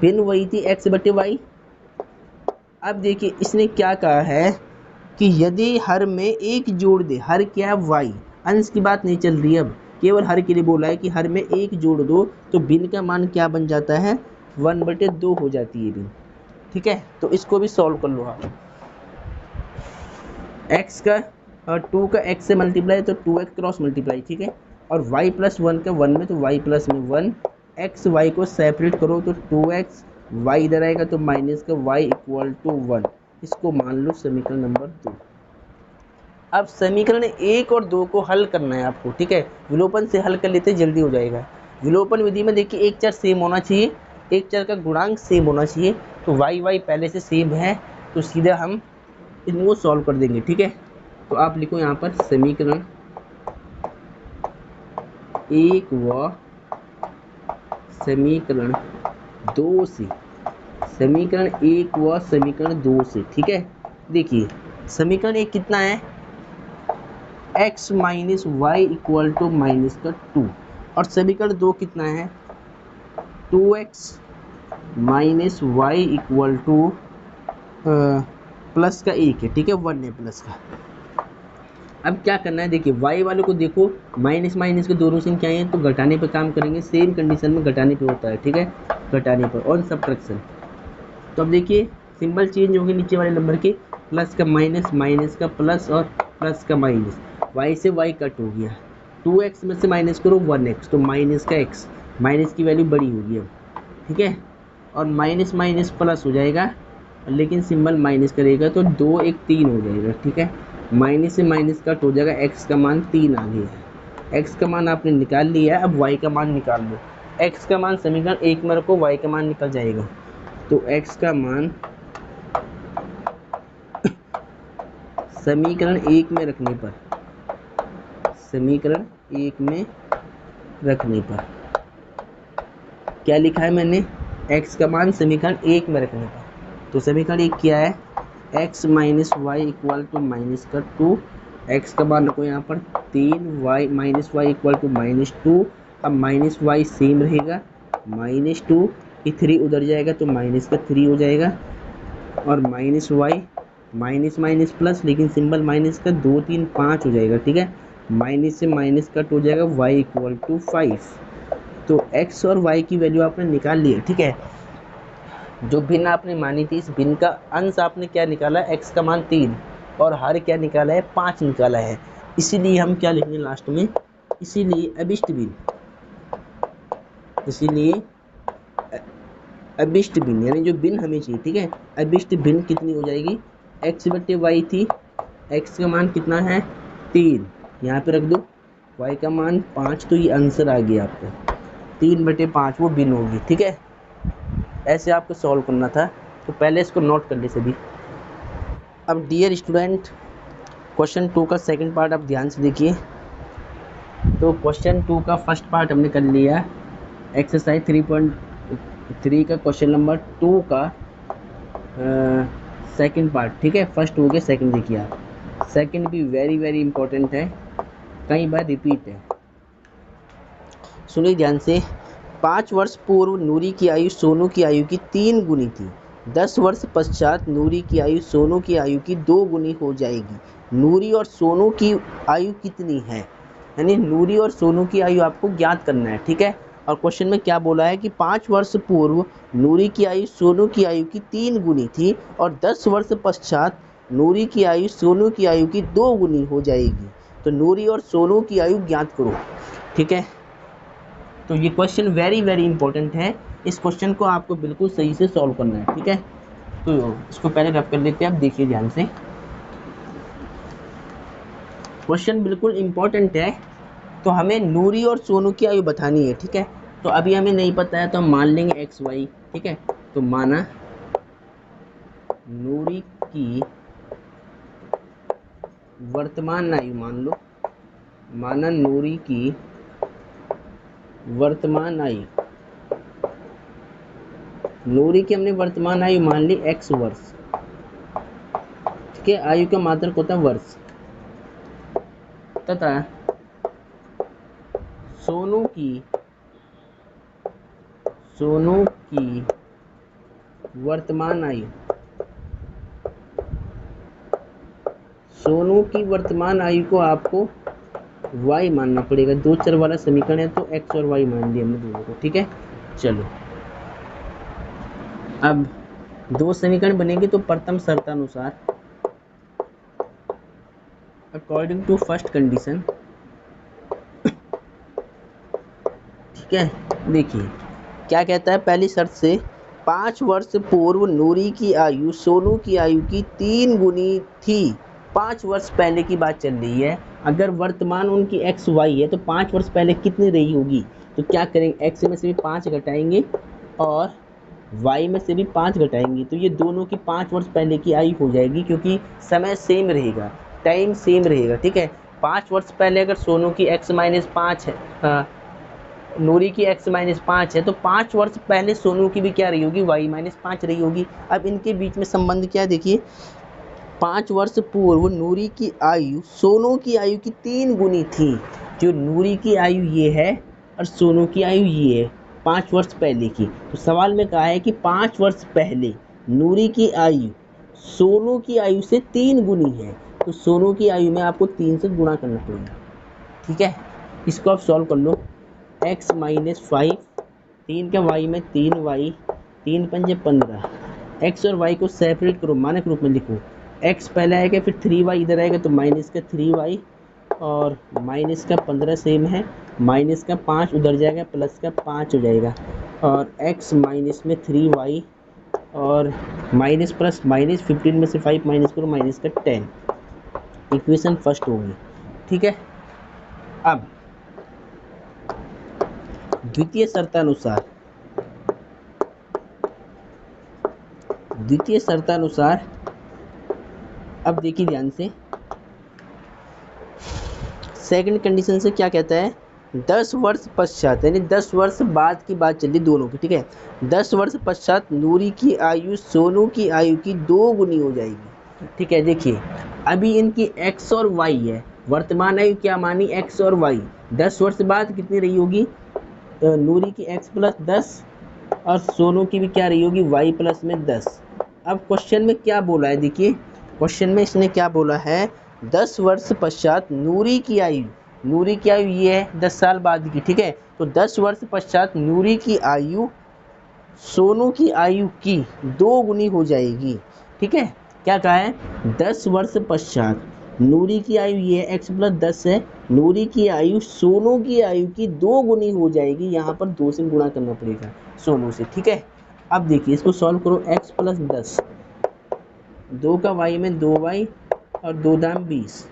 भिन्न वही थी x/y। अब देखिए इसने क्या कहा है कि यदि हर में एक जोड़ दे, हर क्या है y, अंश की बात नहीं चल रही, अब केवल हर के लिए बोला है कि हर में एक जोड़ दो तो भिन्न का मान क्या बन जाता है, 1/2 हो जाती है भिन्न, ठीक है। तो इसको भी सॉल्व कर लो आप। x का 2 का x से मल्टीप्लाई तो 2x क्रॉस मल्टीप्लाई, ठीक है। और y + 1 का 1 में तो y + में 1, x y को सेपरेट करो तो 2x, y इधर आएगा तो माइनस का y इक्वल टू 1। इसको मान लो समीकरण नंबर 2। अब समीकरण 1 और 2 को हल करना है आपको, ठीक है। विलोपन से हल कर लेते जल्दी हो जाएगा। विलोपन विधि में देखिए एक चर सेम होना चाहिए, एक चर का गुणांक सेम होना चाहिए। तो y पहले से सेम है तो सीधा हम इनको सॉल्व कर देंगे, ठीक है। तो आप लिखो यहाँ पर समीकरण 1 व समीकरण 2 से, समीकरण 1 व समीकरण 2 से, ठीक है। देखिए समीकरण 1 कितना है, x minus y equal to -2, और समीकरण 2 कितना है, 2x minus y equal to plus का 1 है, ठीक है, 1 है प्लस का। अब क्या करना है, देखिए y वाले को देखो, माइनस माइनस के दोनों से क्या है तो घटाने पे काम करेंगे, सेम कंडीशन में घटाने पे होता है, ठीक है, घटाने पर ऑन सब्ट्रैक्शन। तो अब देखिए सिंबल चेंज होगी नीचे वाले नंबर के, प्लस का माइनस, माइनस का प्लस और प्लस का माइनस, y से y कट हो गया, 2x में से माइनस करो 1x तो माइनस का x, माइनस की वैल्यू बड़ी होगी अब, ठीक है। और माइनस माइनस प्लस हो जाएगा, लेकिन सिंबल माइनस करेगा तो 2 1 3 हो जाएगा, ठीक है। माइनस से माइनस कट हो जाएगा, x का मान 3 आ गया, x का मान आपने निकाल लिया है। अब y का मान निकाल लो, x का मान समीकरण 1 में रखो, y का मान निकल जाएगा। तो x का मान समीकरण 1 में रखने पर, समीकरण 1 में रखने पर क्या लिखा है मैंने, x का मान समीकरण 1 में रखने पर, तो समीकरण 1 क्या है, x minus y equal to -2, x का मान रखो यहाँ पर 3, y minus y equal to -2। अब माइनस वाई सेम रहेगा, -2 की 3 उधर जाएगा तो माइनस का 3 हो जाएगा, और minus y minus minus plus, लेकिन सिंबल माइनस का 2 3 5 हो जाएगा, ठीक है। माइनस से माइनस कट हो जाएगा, y इक्वल टू 5। तो x और y की वैल्यू आपने निकाल ली है, ठीक है। जो भिन्न आपने मानी थी, इस भिन्न का अंश आपने क्या निकाला, x का मान 3 और हर क्या निकाला है, 5 निकाला है। इसीलिए हम क्या लिखेंगे लास्ट में, इसीलिए अभिष्ट भिन्न, इसीलिए अभिष्ट भिन्न यानी जो भिन्न हमें चाहिए, ठीक है, अभिष्ट भिन्न कितनी हो जाएगी, x/y थी, x का मान कितना है 3, यहाँ पे रख दो, y का मान 5, तो ये आंसर आ गया आपका 3/5 वो भिन्न होगी, ठीक है। ऐसे आपको सॉल्व करना था, तो पहले इसको नोट कर ले सभी। अब डियर स्टूडेंट क्वेश्चन 2 का सेकंड पार्ट आप ध्यान से देखिए। तो क्वेश्चन 2 का फर्स्ट पार्ट हमने कर लिया, एक्सरसाइज 3.3 का क्वेश्चन नंबर 2 का सेकंड पार्ट, ठीक है। फर्स्ट हो गया, सेकंड देखिए आप, सेकंड भी वेरी वेरी इंपॉर्टेंट है, कई बार रिपीट है, सुनिए ध्यान से। 5 वर्ष पूर्व नूरी की आयु सोनू की आयु की 3 गुनी थी, 10 वर्ष पश्चात नूरी की आयु सोनू की आयु की 2 गुनी हो जाएगी। नूरी और सोनू की आयु कितनी है, यानी नूरी और सोनू की आयु आपको ज्ञात करना है, ठीक है। और क्वेश्चन में क्या बोला है कि 5 वर्ष पूर्व नूरी की आयु सोनू की आयु की 3 गुनी थी और 10 वर्ष पश्चात नूरी की आयु सोनू की आयु की 2 गुनी हो जाएगी। तो नूरी और सोनू की आयु ज्ञात करो, ठीक है। तो ये क्वेश्चन वेरी वेरी इंपॉर्टेंट है, इस क्वेश्चन को आपको बिल्कुल सही से सॉल्व करना है, ठीक है। तो इसको पहले रफ कर लेते हैं, आप देखिए ध्यान से, क्वेश्चन बिल्कुल इंपॉर्टेंट है। तो हमें नूरी और सोनू की आयु बतानी है, ठीक है। तो अभी हमें नहीं पता है तो हम मान लेंगे एक्स वाई, ठीक है। तो माना नूरी की वर्तमान आयु, माना नूरी की वर्तमान आयु, नूरी की हमने वर्तमान आयु मान ली एक्स वर्ष, ठीक है। आयु का मात्रक होता है वर्ष, तथा सोनू की वर्तमान आयु, सोनू की वर्तमान आयु को आपको y मानना पड़ेगा। दो चर वाला समीकरण है तो x और y मान दिया हमने दोनों को, ठीक है। चलो अब दो समीकरण बनेंगे तो प्रथम शर्तानुसार अकॉर्डिंग टू फर्स्ट कंडीशन, ठीक है। देखिए क्या कहता है, पहली शर्त से 5 वर्ष पूर्व नूरी की आयु सोनू की आयु की 3 गुनी थी। 5 वर्ष पहले की बात चल रही है। अगर वर्तमान उनकी एक्स वाई है तो 5 वर्ष पहले कितनी रही होगी, तो क्या करेंगे, एक्स में से भी 5 घटाएंगे और वाई में से भी 5 घटाएंगे, तो ये दोनों की 5 वर्ष पहले की आयु हो जाएगी, क्योंकि समय सेम रहेगा, टाइम सेम रहेगा, ठीक है। 5 वर्ष पहले अगर सोनू की x माइनस 5 है, नूरी की x माइनस 5 है, तो 5 वर्ष पहले सोनू की भी क्या रही होगी, y माइनस 5 रही होगी। अब इनके बीच में संबंध क्या है, देखिए 5 वर्ष पूर्व नूरी की आयु सोनू की आयु की 3 गुनी थी। जो नूरी की आयु ये है और सोनू की आयु ये है 5 वर्ष पहले की। तो सवाल में कहा है कि 5 वर्ष पहले नूरी की आयु सोनू की आयु से 3 गुनी है, तो सोनू की आयु में आपको 3 से गुणा करना पड़ेगा, ठीक है। इसको आप सॉल्व कर लो, x माइनस 5, 3 का y में 3y, 3 पंजे 15, x और y को सेपरेट करो, मानक रूप में लिखो, x पहले आएगा फिर 3y इधर आएगा तो माइनस का 3y और माइनस का 15 सेम है, माइनस का 5 उधर जाएगा प्लस का 5 हो जाएगा, और x माइनस में 3y और माइनस प्लस माइनस, 15 में से 5 माइनस करो माइनस का 10, इक्वेशन फर्स्ट होगी, ठीक है। अब द्वितीय शर्तानुसार अब देखिए ध्यान से, सेकंड कंडीशन से क्या कहता है, 10 वर्ष पश्चात, यानी 10 वर्ष बाद की बात चल रही दोनों की, ठीक है। 10 वर्ष पश्चात नूरी की आयु सोनू की आयु की 2 गुनी हो जाएगी, ठीक है। देखिए अभी इनकी x और y है, वर्तमान आयु क्या मानी, x और y। 10 वर्ष बाद कितनी रही होगी, नूरी की x प्लस 10 और सोनू की भी क्या रही होगी, y प्लस में 10। अब क्वेश्चन में क्या बोला है, देखिए क्वेश्चन में इसने क्या बोला है, 10 वर्ष पश्चात नूरी की आयु ये है 10 साल बाद की, ठीक है। तो 10 वर्ष पश्चात नूरी की आयु सोनू की आयु की 2 गुनी हो जाएगी, ठीक है। क्या कहा है, 10 वर्ष पश्चात नूरी की आयु ये x प्लस 10 है, नूरी की आयु सोनू की आयु की 2 गुनी हो जाएगी, यहाँ पर 2 से गुणा करना पड़ेगा सोनू से, ठीक है। अब देखिए इसको सॉल्व करो, x प्लस 10, 2 का y में 2y और 2 दाम 20,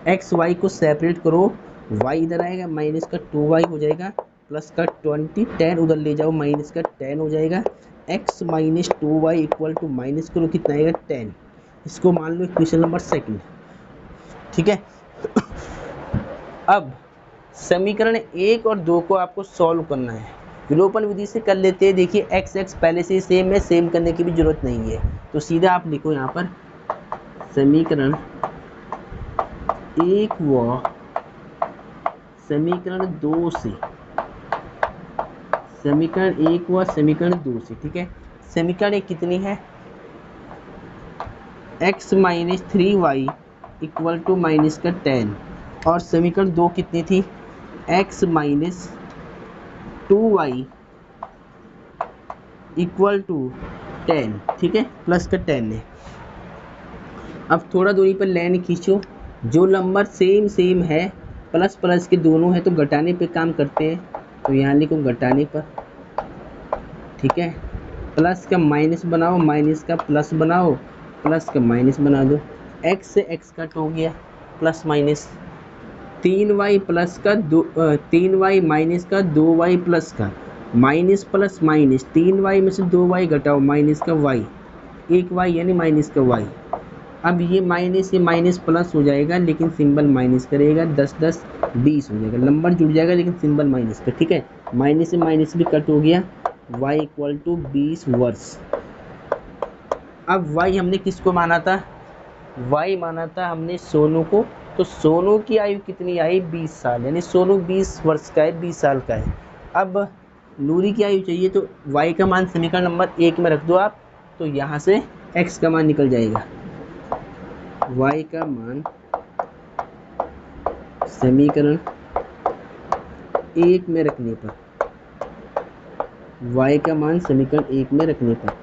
एक्स वाई को सेपरेट करो, y इधर आएगा माइनस का 2y हो जाएगा प्लस का 20, 10 उधर ले जाओ माइनस का 10 हो जाएगा, x minus 2y equal to minus करो कितना आएगा 10। इसको मान लो इक्वेशन नंबर सेकंड, ठीक है। अब समीकरण 1 और 2 को आपको सॉल्व करना है, विलोपन विधि से कर लेते हैं। देखिए x पहले से सेम है, सेम करने की भी जरूरत नहीं है, तो सीधा आप लिखो यहाँ पर समीकरण 1 व समीकरण 2 से, समीकरण 1 व समीकरण 2 से, ठीक है। समीकरण 1 कितनी है, x minus 3y equal to minus का 10, और समीकरण 2 कितनी थी, x minus 2y equal to 10, ठीक है, प्लस का 10 है। अब थोड़ा दूरी पर लाइन खींचो, जो नंबर सेम है प्लस प्लस के दोनों है तो घटाने पे काम करते हैं, तो यहाँ लिखो घटाने पर, ठीक है। प्लस का माइनस बनाओ, माइनस का प्लस बनाओ, प्लस का माइनस बना दो, x से x कट हो गया, प्लस माइनस 3y प्लस का 3y माइनस का 2y प्लस का, माइनस प्लस माइनस 3y में से 2y घटाओ, माइनस का y, एक y यानी माइनस का y। अब ये माइनस प्लस हो जाएगा लेकिन सिंबल माइनस करेगा, 10 10 20 हो जाएगा, नंबर जुड़ जाएगा लेकिन सिंबल माइनस का, ठीक है। माइनस से माइनस भी कट हो गया, y इक्वल टू 20 वर्ष। अब y हमने किसको माना था, y माना था हमने सोनू को, तो सोनू की आयु कितनी आई, 20 साल, यानी सोनू 20 वर्ष का है, 20 साल का है। अब नूरी की आयु चाहिए, तो y का मान समीकरण नंबर 1 में रख दो आप, तो यहाँ से x का मान निकल जाएगा, y का मान समीकरण 1 में रखने पर, y का मान समीकरण 1 में रखने पर,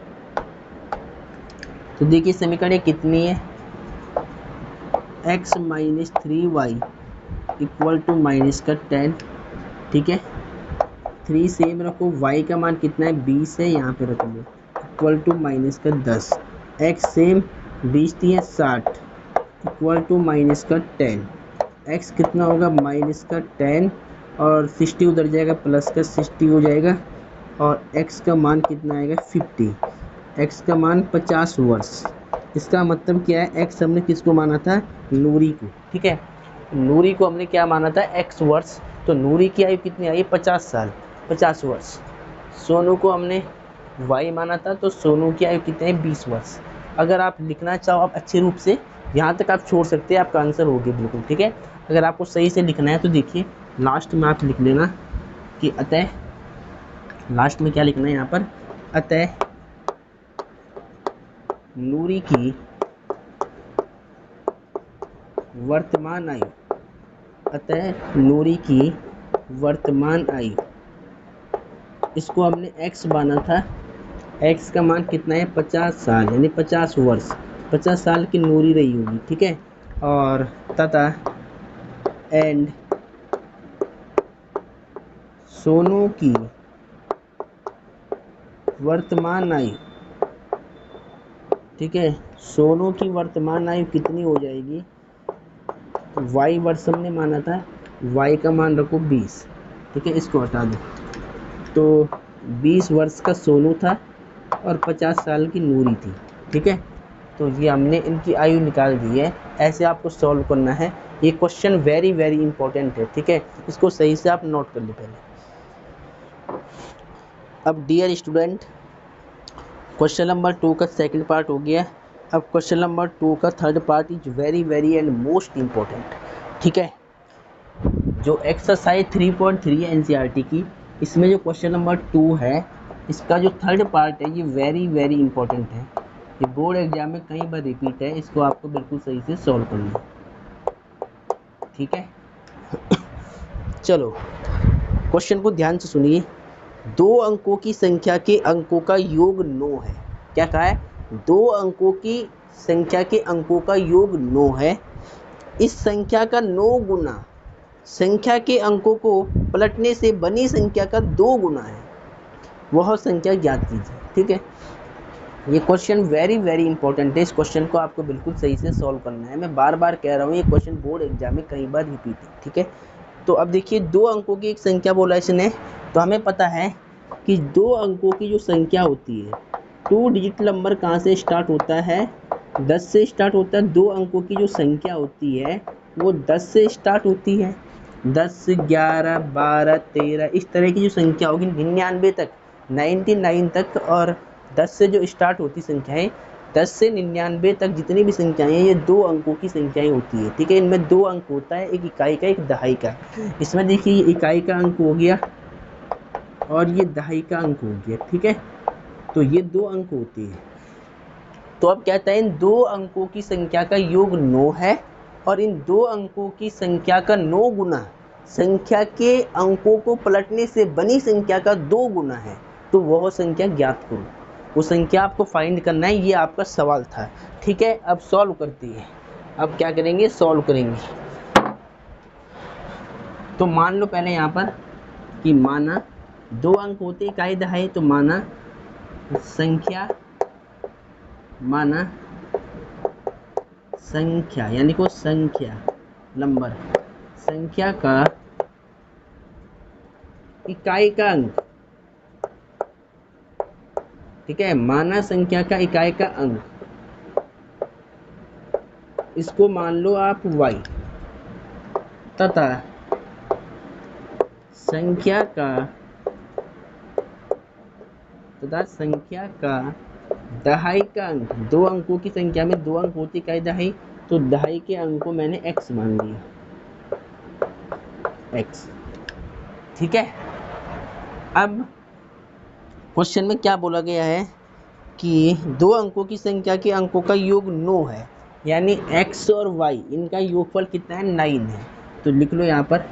तो देखिए समीकरण कितनी है, x minus 3y equal to minus का 10, ठीक है। 3 सेम रखो, y का मान कितना है 20 है, यहाँ पे रख लो, इक्वल टू माइनस का 10, x सेम 20 थी है 60 इक्वल टू माइनस का 10, x कितना होगा माइनस का 10 और 60 उधर जाएगा, प्लस का 60 हो जाएगा, और x का मान कितना आएगा 50, x का मान 50 वर्ष। इसका मतलब क्या है, x हमने किसको माना था, नूरी को, ठीक है। नूरी को हमने क्या माना था, x वर्ष, तो नूरी की आयु कितनी आई 50 साल, 50 वर्ष। सोनू को हमने y माना था, तो सोनू की आयु कितनी है 20 वर्ष। अगर आप लिखना चाहो आप अच्छे रूप से, यहाँ तक आप छोड़ सकते हैं, आपका आंसर हो गया बिल्कुल, ठीक है। अगर आपको सही से लिखना है तो देखिए लास्ट में आप लिख लेना कि अतः, लास्ट में क्या लिखना है यहाँ पर, अतः नूरी की वर्तमान आयु, अतः नूरी की वर्तमान आयु, इसको हमने x माना था, x का मान कितना है 50 साल, यानी 50 वर्ष, 50 साल की नूरी रही होगी, ठीक है। और तथा एंड सोनू की वर्तमान आयु, ठीक है, सोनू की वर्तमान आयु कितनी हो जाएगी, y वर्ष हमने माना था, y का मान रखो 20, ठीक है, इसको हटा दो, तो 20 वर्ष का सोनू था और 50 साल की नूरी थी, ठीक है। तो ये हमने इनकी आयु निकाल दी है, ऐसे आपको सॉल्व करना है, ये क्वेश्चन वेरी वेरी इंपॉर्टेंट है, ठीक है, इसको सही से आप नोट कर लो पहले। अब डियर स्टूडेंट, क्वेश्चन नंबर 2 का सेकंड पार्ट हो गया, अब क्वेश्चन नंबर 2 का third part is very very and most important, ठीक है। जो एक्सरसाइज 3.3 है एनसीईआरटी की, इसमें जो क्वेश्चन नंबर 2 है, इसका जो थर्ड पार्ट है ये वेरी वेरी इंपॉर्टेंट है, ये बोर्ड एग्जाम में कई बार रिपीट है, इसको आपको बिल्कुल सही से सॉल्व करना है, ठीक है। चलो क्वेश्चन को ध्यान से सुनिए, 2 अंकों की संख्या के अंकों का योग 9 है, क्या कहा है, 2 अंकों की संख्या के अंकों का योग 9 है, इस संख्या का 9 गुना संख्या के अंकों को पलटने से बनी संख्या का 2 गुना है, वह संख्या ज्ञात कीजिए, ठीक है। ये क्वेश्चन वेरी वेरी इंपॉर्टेंट है, इस क्वेश्चन को आपको बिल्कुल सही से सॉल्व करना है, मैं बार बार कह रहा हूँ, ये क्वेश्चन बोर्ड एग्जाम में कई बार रिपीट है, ठीक है। तो अब देखिए 2 अंकों की एक संख्या बोला इसने, तो हमें पता है कि 2 अंकों की जो संख्या होती है, 2 डिजिट नंबर कहाँ से स्टार्ट होता है, 10 से स्टार्ट होता है, 2 अंकों की जो संख्या होती है वो 10 से स्टार्ट होती है, 10, 11, 12, 13 इस तरह की जो संख्या होगी 99 तक, 99 तक, और 10 से जो स्टार्ट होती संख्याएं 10 से 99 तक जितनी भी संख्याएं हैं ये 2 अंकों की संख्याएं होती है, ठीक है। इनमें 2 अंक होता है, एक इकाई का एक दहाई का। इसमें देखिए ये इकाई का अंक हो गया और ये दहाई का अंक हो गया, ठीक है, तो ये 2 अंक होती है। तो अब कहता है इन 2 अंकों की संख्या का योग 9 है और इन 2 अंकों की संख्या का 9 गुना संख्या के अंकों को पलटने से बनी संख्या का 2 गुना है, तो वह संख्या ज्ञात करो, वो संख्या आपको फाइंड करना है, ये आपका सवाल था, ठीक है। अब सॉल्व करते हैं, अब क्या करेंगे, सॉल्व करेंगे। तो मान लो पहले यहाँ पर कि माना दो अंक होते इकाई दहाई, तो माना संख्या यानी को संख्या नंबर, संख्या का इकाई का अंक, ठीक है, माना संख्या का इकाई का अंक, इसको मान लो आप y, तथा संख्या का दहाई का अंक, दो अंकों की संख्या में दो अंक होती इकाई दहाई, तो दहाई के अंक को मैंने x मान लिया, x, ठीक है। अब क्वेश्चन में क्या बोला गया है कि दो अंकों की संख्या के अंकों का योग 9 है, यानी x और y इनका योगफल कितना है, 9 है। तो लिख लो यहाँ पर,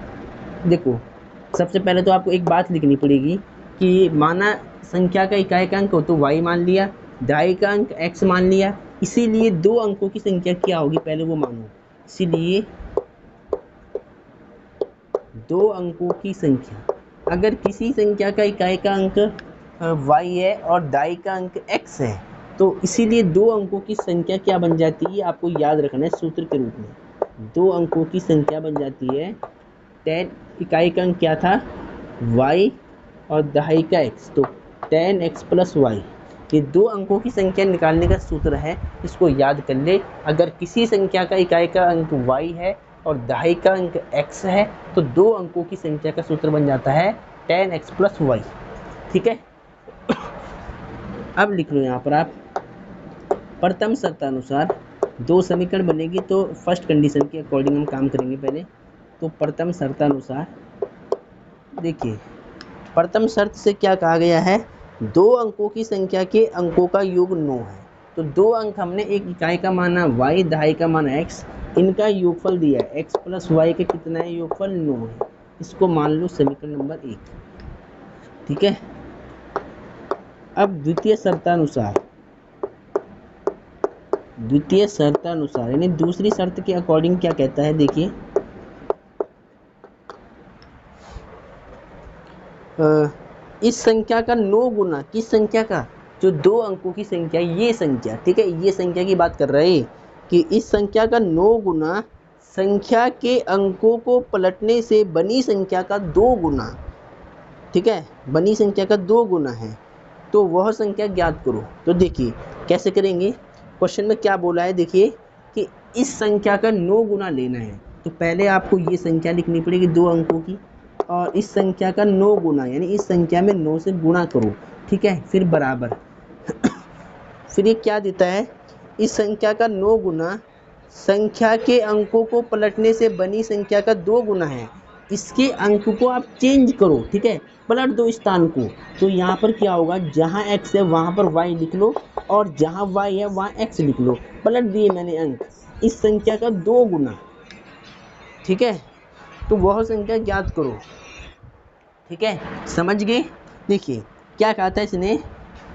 देखो सबसे पहले तो आपको एक बात लिखनी पड़ेगी कि माना संख्या का इकाई का अंक हो तो y मान लिया, दहाई का अंक x मान लिया, इसीलिए दो अंकों की संख्या क्या होगी पहले वो मानो। इसीलिए दो अंकों की संख्या, अगर किसी संख्या का इकाई का अंक y है और दहाई का अंक x है, तो इसीलिए दो अंकों की संख्या क्या बन जाती है, आपको याद रखना है सूत्र के रूप में। दो अंकों की संख्या बन जाती है 10, इकाई का अंक क्या था y और दहाई का x, तो 10x + y, ये दो अंकों की संख्या निकालने का सूत्र है, इसको याद कर ले। अगर किसी संख्या का इकाई का अंक y है और दहाई का अंक x है, तो दो अंकों की संख्या का सूत्र बन जाता है 10x + y, ठीक है। अब लिख लो यहाँ पर आप, प्रथम शर्तानुसार दो समीकरण बनेगी, तो फर्स्ट कंडीशन के अकॉर्डिंग हम काम करेंगे पहले। तो प्रथम शर्तानुसार देखिए, प्रथम शर्त से क्या कहा गया है, दो अंकों की संख्या के अंकों का योग 9 है, तो दो अंक हमने, एक इकाई का माना y, दहाई का माना x, इनका योगफल दिया है x + y के कितना है, योगफल 9 है, इसको मान लो समीकरण नंबर 1, ठीक है। अब द्वितीय शर्तानुसार यानी दूसरी शर्त के अकॉर्डिंग क्या कहता है, देखिए इस संख्या का 9 गुना, किस संख्या का, जो दो अंकों की संख्या, ये संख्या, ठीक है, ये संख्या की बात कर रहे हैं कि इस संख्या का 9 गुना संख्या के अंकों को पलटने से बनी संख्या का 2 गुना, ठीक है, बनी संख्या का 2 गुना है, तो वह संख्या ज्ञात करो। तो देखिए कैसे करेंगे, क्वेश्चन में क्या बोला है, देखिए कि इस संख्या का 9 गुना लेना है, तो पहले आपको ये संख्या लिखनी पड़ेगी दो अंकों की, और इस संख्या का 9 गुना यानी इस संख्या में 9 से गुणा करो, ठीक है, फिर बराबर फिर ये क्या देता है, इस संख्या का 9 गुना संख्या के अंकों को पलटने से बनी संख्या का 2 गुना है, इसके अंक को आप चेंज करो, ठीक है, पलट दो स्थान को, तो यहाँ पर क्या होगा, जहाँ x है वहाँ पर y लिख लो, और जहाँ y है वहाँ x लिख लो, पलट दिए मैंने अंक, इस संख्या का 2 गुना, ठीक है, तो वह संख्या ज्ञात करो, ठीक है, समझ गए। देखिए क्या कहा था इसने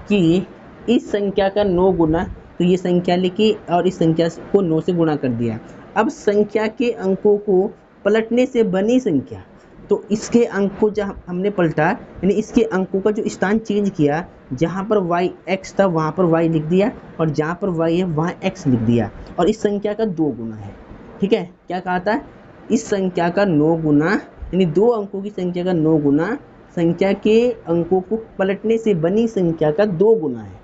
कि इस संख्या का 9 गुना, तो ये संख्या लिखी और इस संख्या को 9 से गुणा कर दिया। अब संख्या के अंकों को पलटने से बनी संख्या, तो इसके अंक को जब हमने पलटा, यानी इसके अंकों का जो स्थान चेंज किया, जहाँ पर y x था वहाँ पर y लिख दिया, और जहाँ पर y है वहाँ x लिख दिया, और इस संख्या का 2 गुना है, ठीक है। क्या कहा था, इस संख्या का 9 गुना यानी दो अंकों की संख्या का 9 गुना संख्या के अंकों को पलटने से बनी संख्या का 2 गुना है,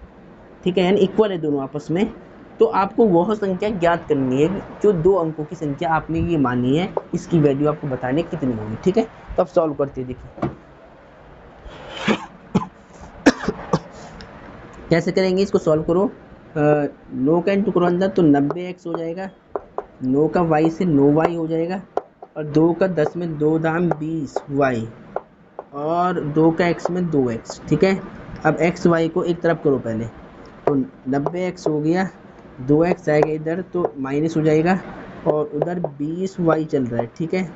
ठीक है, यानी इक्वल है दोनों आपस में। तो आपको वह संख्या ज्ञात करनी है जो दो अंकों की संख्या आपने ये मानी है, इसकी वैल्यू आपको बताने कितनी होगी, ठीक है। तो अब सॉल्व करते हैं, देखिए कैसे करेंगे इसको, सॉल्व करो, 9 का इंटू करो अंदर, तो 90x हो जाएगा, 9 का y से 9y हो जाएगा, और 2 का 10 में 2 दाम 20y, और 2 का x में 2x, ठीक है। अब x y को एक तरफ करो पहले, तो 90x हो गया, 2x आएगा इधर तो माइनस हो जाएगा, और उधर 20y चल रहा है, ठीक है,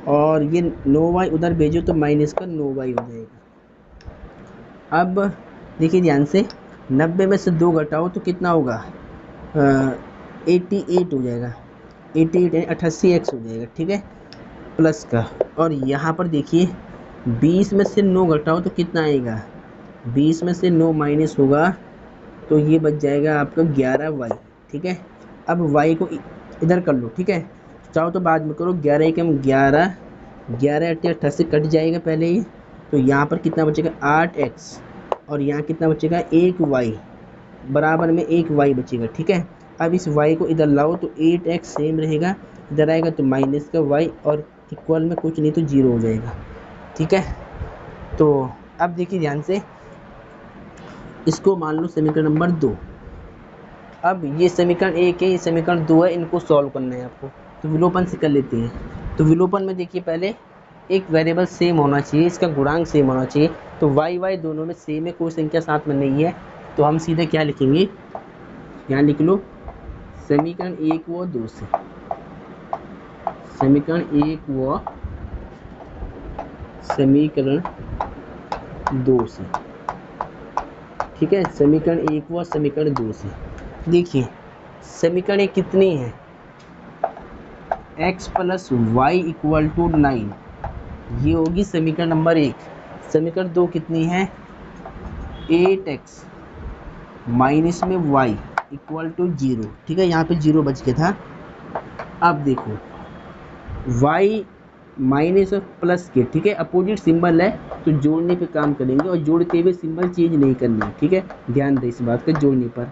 और ये 9y उधर भेजो तो माइनस का 9y हो जाएगा। अब देखिए ध्यान से, 90 में से 2 घटाओ तो कितना होगा, 88 हो जाएगा, 88 यानी 88x हो जाएगा, ठीक है, प्लस का, और यहाँ पर देखिए 20 में से 9 घटाओ तो कितना आएगा, 20 में से 9 माइनस होगा तो ये बच जाएगा आपका 11y। ठीक है, अब y को इधर कर लो। ठीक है, चाहो तो बाद में करो, 11 एकम 11, 11 अट्ठे 88 कट जाएगा पहले ही, तो यहाँ पर कितना बचेगा 8x, और यहाँ कितना बचेगा 1y, बराबर में 1y बचेगा। ठीक है, अब इस y को इधर लाओ तो 8x सेम रहेगा, इधर आएगा तो माइनस का y, और इक्वल में कुछ नहीं तो 0 हो जाएगा। ठीक है, तो अब देखिए ध्यान से, इसको मान लो समीकरण नंबर 2। अब ये समीकरण 1 है, ये समीकरण 2 है, इनको सॉल्व करना है आपको, तो विलोपन से कर लेते हैं। तो विलोपन में देखिए पहले एक वेरिएबल सेम होना चाहिए, इसका गुणांक सेम होना चाहिए, तो y दोनों में सेम है, कोई संख्या साथ में नहीं है, तो हम सीधे क्या लिखेंगे, यहाँ लिख लो समीकरण 1 व 2 से, समीकरण 1 व समीकरण 2 से। ठीक है, समीकरण 1 व समीकरण 2 से। देखिए समीकरण 1 कितनी है, x plus y equal to 9, ये होगी समीकरण नंबर 1। समीकरण 2 कितनी है, 8x माइनस में y इक्वल टू 0। ठीक है, यहाँ पे 0 बच गया था। अब देखो y माइनस और प्लस के, ठीक है, अपोजिट सिंबल है तो जोड़ने पे काम करेंगे, और जोड़ते हुए सिंबल चेंज नहीं करना। ठीक है, ध्यान दें इस बात का, जोड़ने पर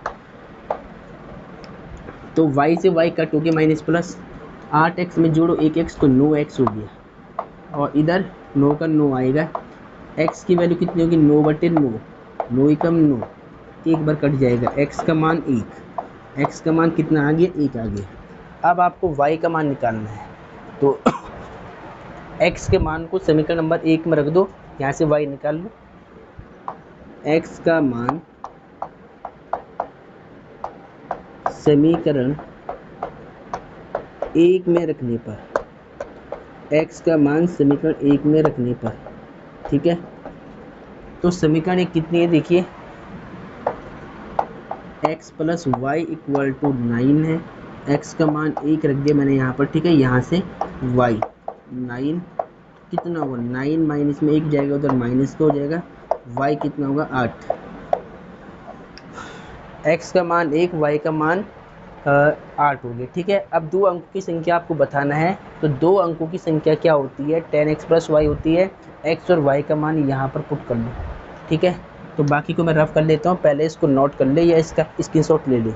तो y से y कट हो गया माइनस प्लस, 8x में जोड़ो 1x तो 9x हो गया, और इधर 9 का 9 आएगा, x की वैल्यू कितनी होगी 9 बटे 9, 9 एकम 9, एक बार कट जाएगा, x का मान 1, x का मान कितना आ गया 1 आ गया। अब आपको y का मान निकालना है, तो x के मान को समीकरण नंबर 1 में रख दो, यहाँ से y निकाल लो, x का मान समीकरण 1 में रखने पर, x का मान समीकरण 1 में रखने पर, ठीक है, तो समीकरण 1 कितनी है, देखिए x plus y equal to 9 है, x का मान 1 रख दिया मैंने यहाँ पर। ठीक है, यहाँ से y 9 कितना होगा, 9 माइनस में 1 जाएगा, उधर माइनस का हो जाएगा, y कितना होगा 8, x का मान 1, y का मान 8 हो गया। ठीक है, अब 2 अंकों की संख्या आपको बताना है, तो 2 अंकों की संख्या क्या होती है, 10x प्लस वाई होती है, x और y का मान यहाँ पर पुट कर लो। ठीक है, तो बाकी को मैं रफ कर लेता हूँ, पहले इसको नोट कर ले या इसका स्क्रीनशॉट ले ले।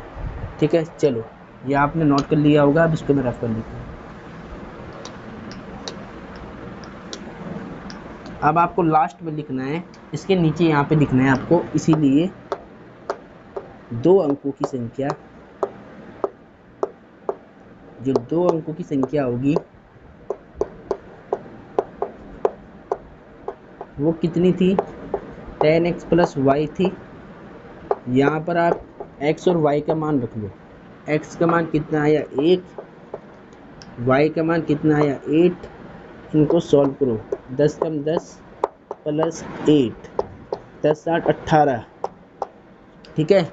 ठीक है, चलो ये आपने नोट कर लिया होगा, अब इसको मैं रफ कर लेता हूँ। अब आपको लास्ट में लिखना है, इसके नीचे यहाँ पे लिखना है आपको, इसीलिए 2 अंकों की संख्या, जो 2 अंकों की संख्या होगी वो कितनी थी, 10x प्लस वाई थी। यहाँ पर आप x और y का मान रख लो, x का मान कितना आया 1, y का मान कितना आया 8, इनको सॉल्व करो, 10 कम 10 प्लस 8, 10 8 18। ठीक है,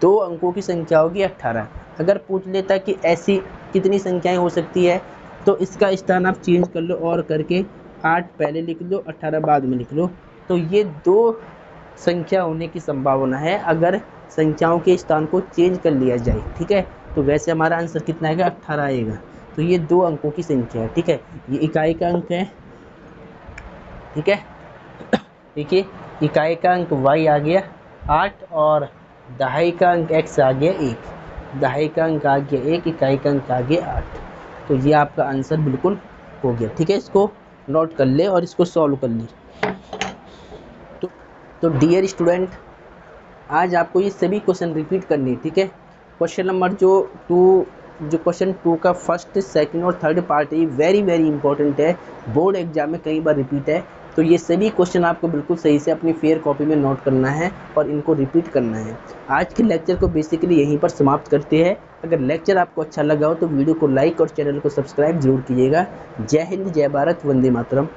2 अंकों की संख्या होगी 18। अगर पूछ लेता कि ऐसी कितनी संख्याएं हो सकती है, तो इसका स्थान आप चेंज कर लो, और करके 8 पहले लिख लो, 18 बाद में लिख लो, तो ये 2 संख्या होने की संभावना है अगर संख्याओं के स्थान को चेंज कर लिया जाए। ठीक है, तो वैसे हमारा आंसर कितना आएगा 18 आएगा, तो ये 2 अंकों की संख्या है। ठीक है, ये इकाई का अंक है। ठीक है, देखिए इकाई का अंक y आ गया 8, और दहाई का अंक x आ गया 1, दहाई का अंक आ गया 1, इकाई का अंक आ गया 8, तो ये आपका आंसर बिल्कुल हो गया। ठीक है, इसको नोट कर ले और इसको सॉल्व कर ले। तो डियर स्टूडेंट, आज आपको ये सभी क्वेश्चन रिपीट करने हैं। ठीक है, क्वेश्चन नंबर जो क्वेश्चन 2 का फर्स्ट, सेकंड और थर्ड पार्ट है, वेरी वेरी इंपॉर्टेंट है, बोर्ड एग्जाम में कई बार रिपीट है, तो ये सभी क्वेश्चन आपको बिल्कुल सही से अपनी फेयर कॉपी में नोट करना है और इनको रिपीट करना है। आज के लेक्चर को बेसिकली यहीं पर समाप्त करते हैं। अगर लेक्चर आपको अच्छा लगा हो तो वीडियो को लाइक और चैनल को सब्सक्राइब जरूर कीजिएगा। जय हिंद, जय भारत, वंदे मातरम।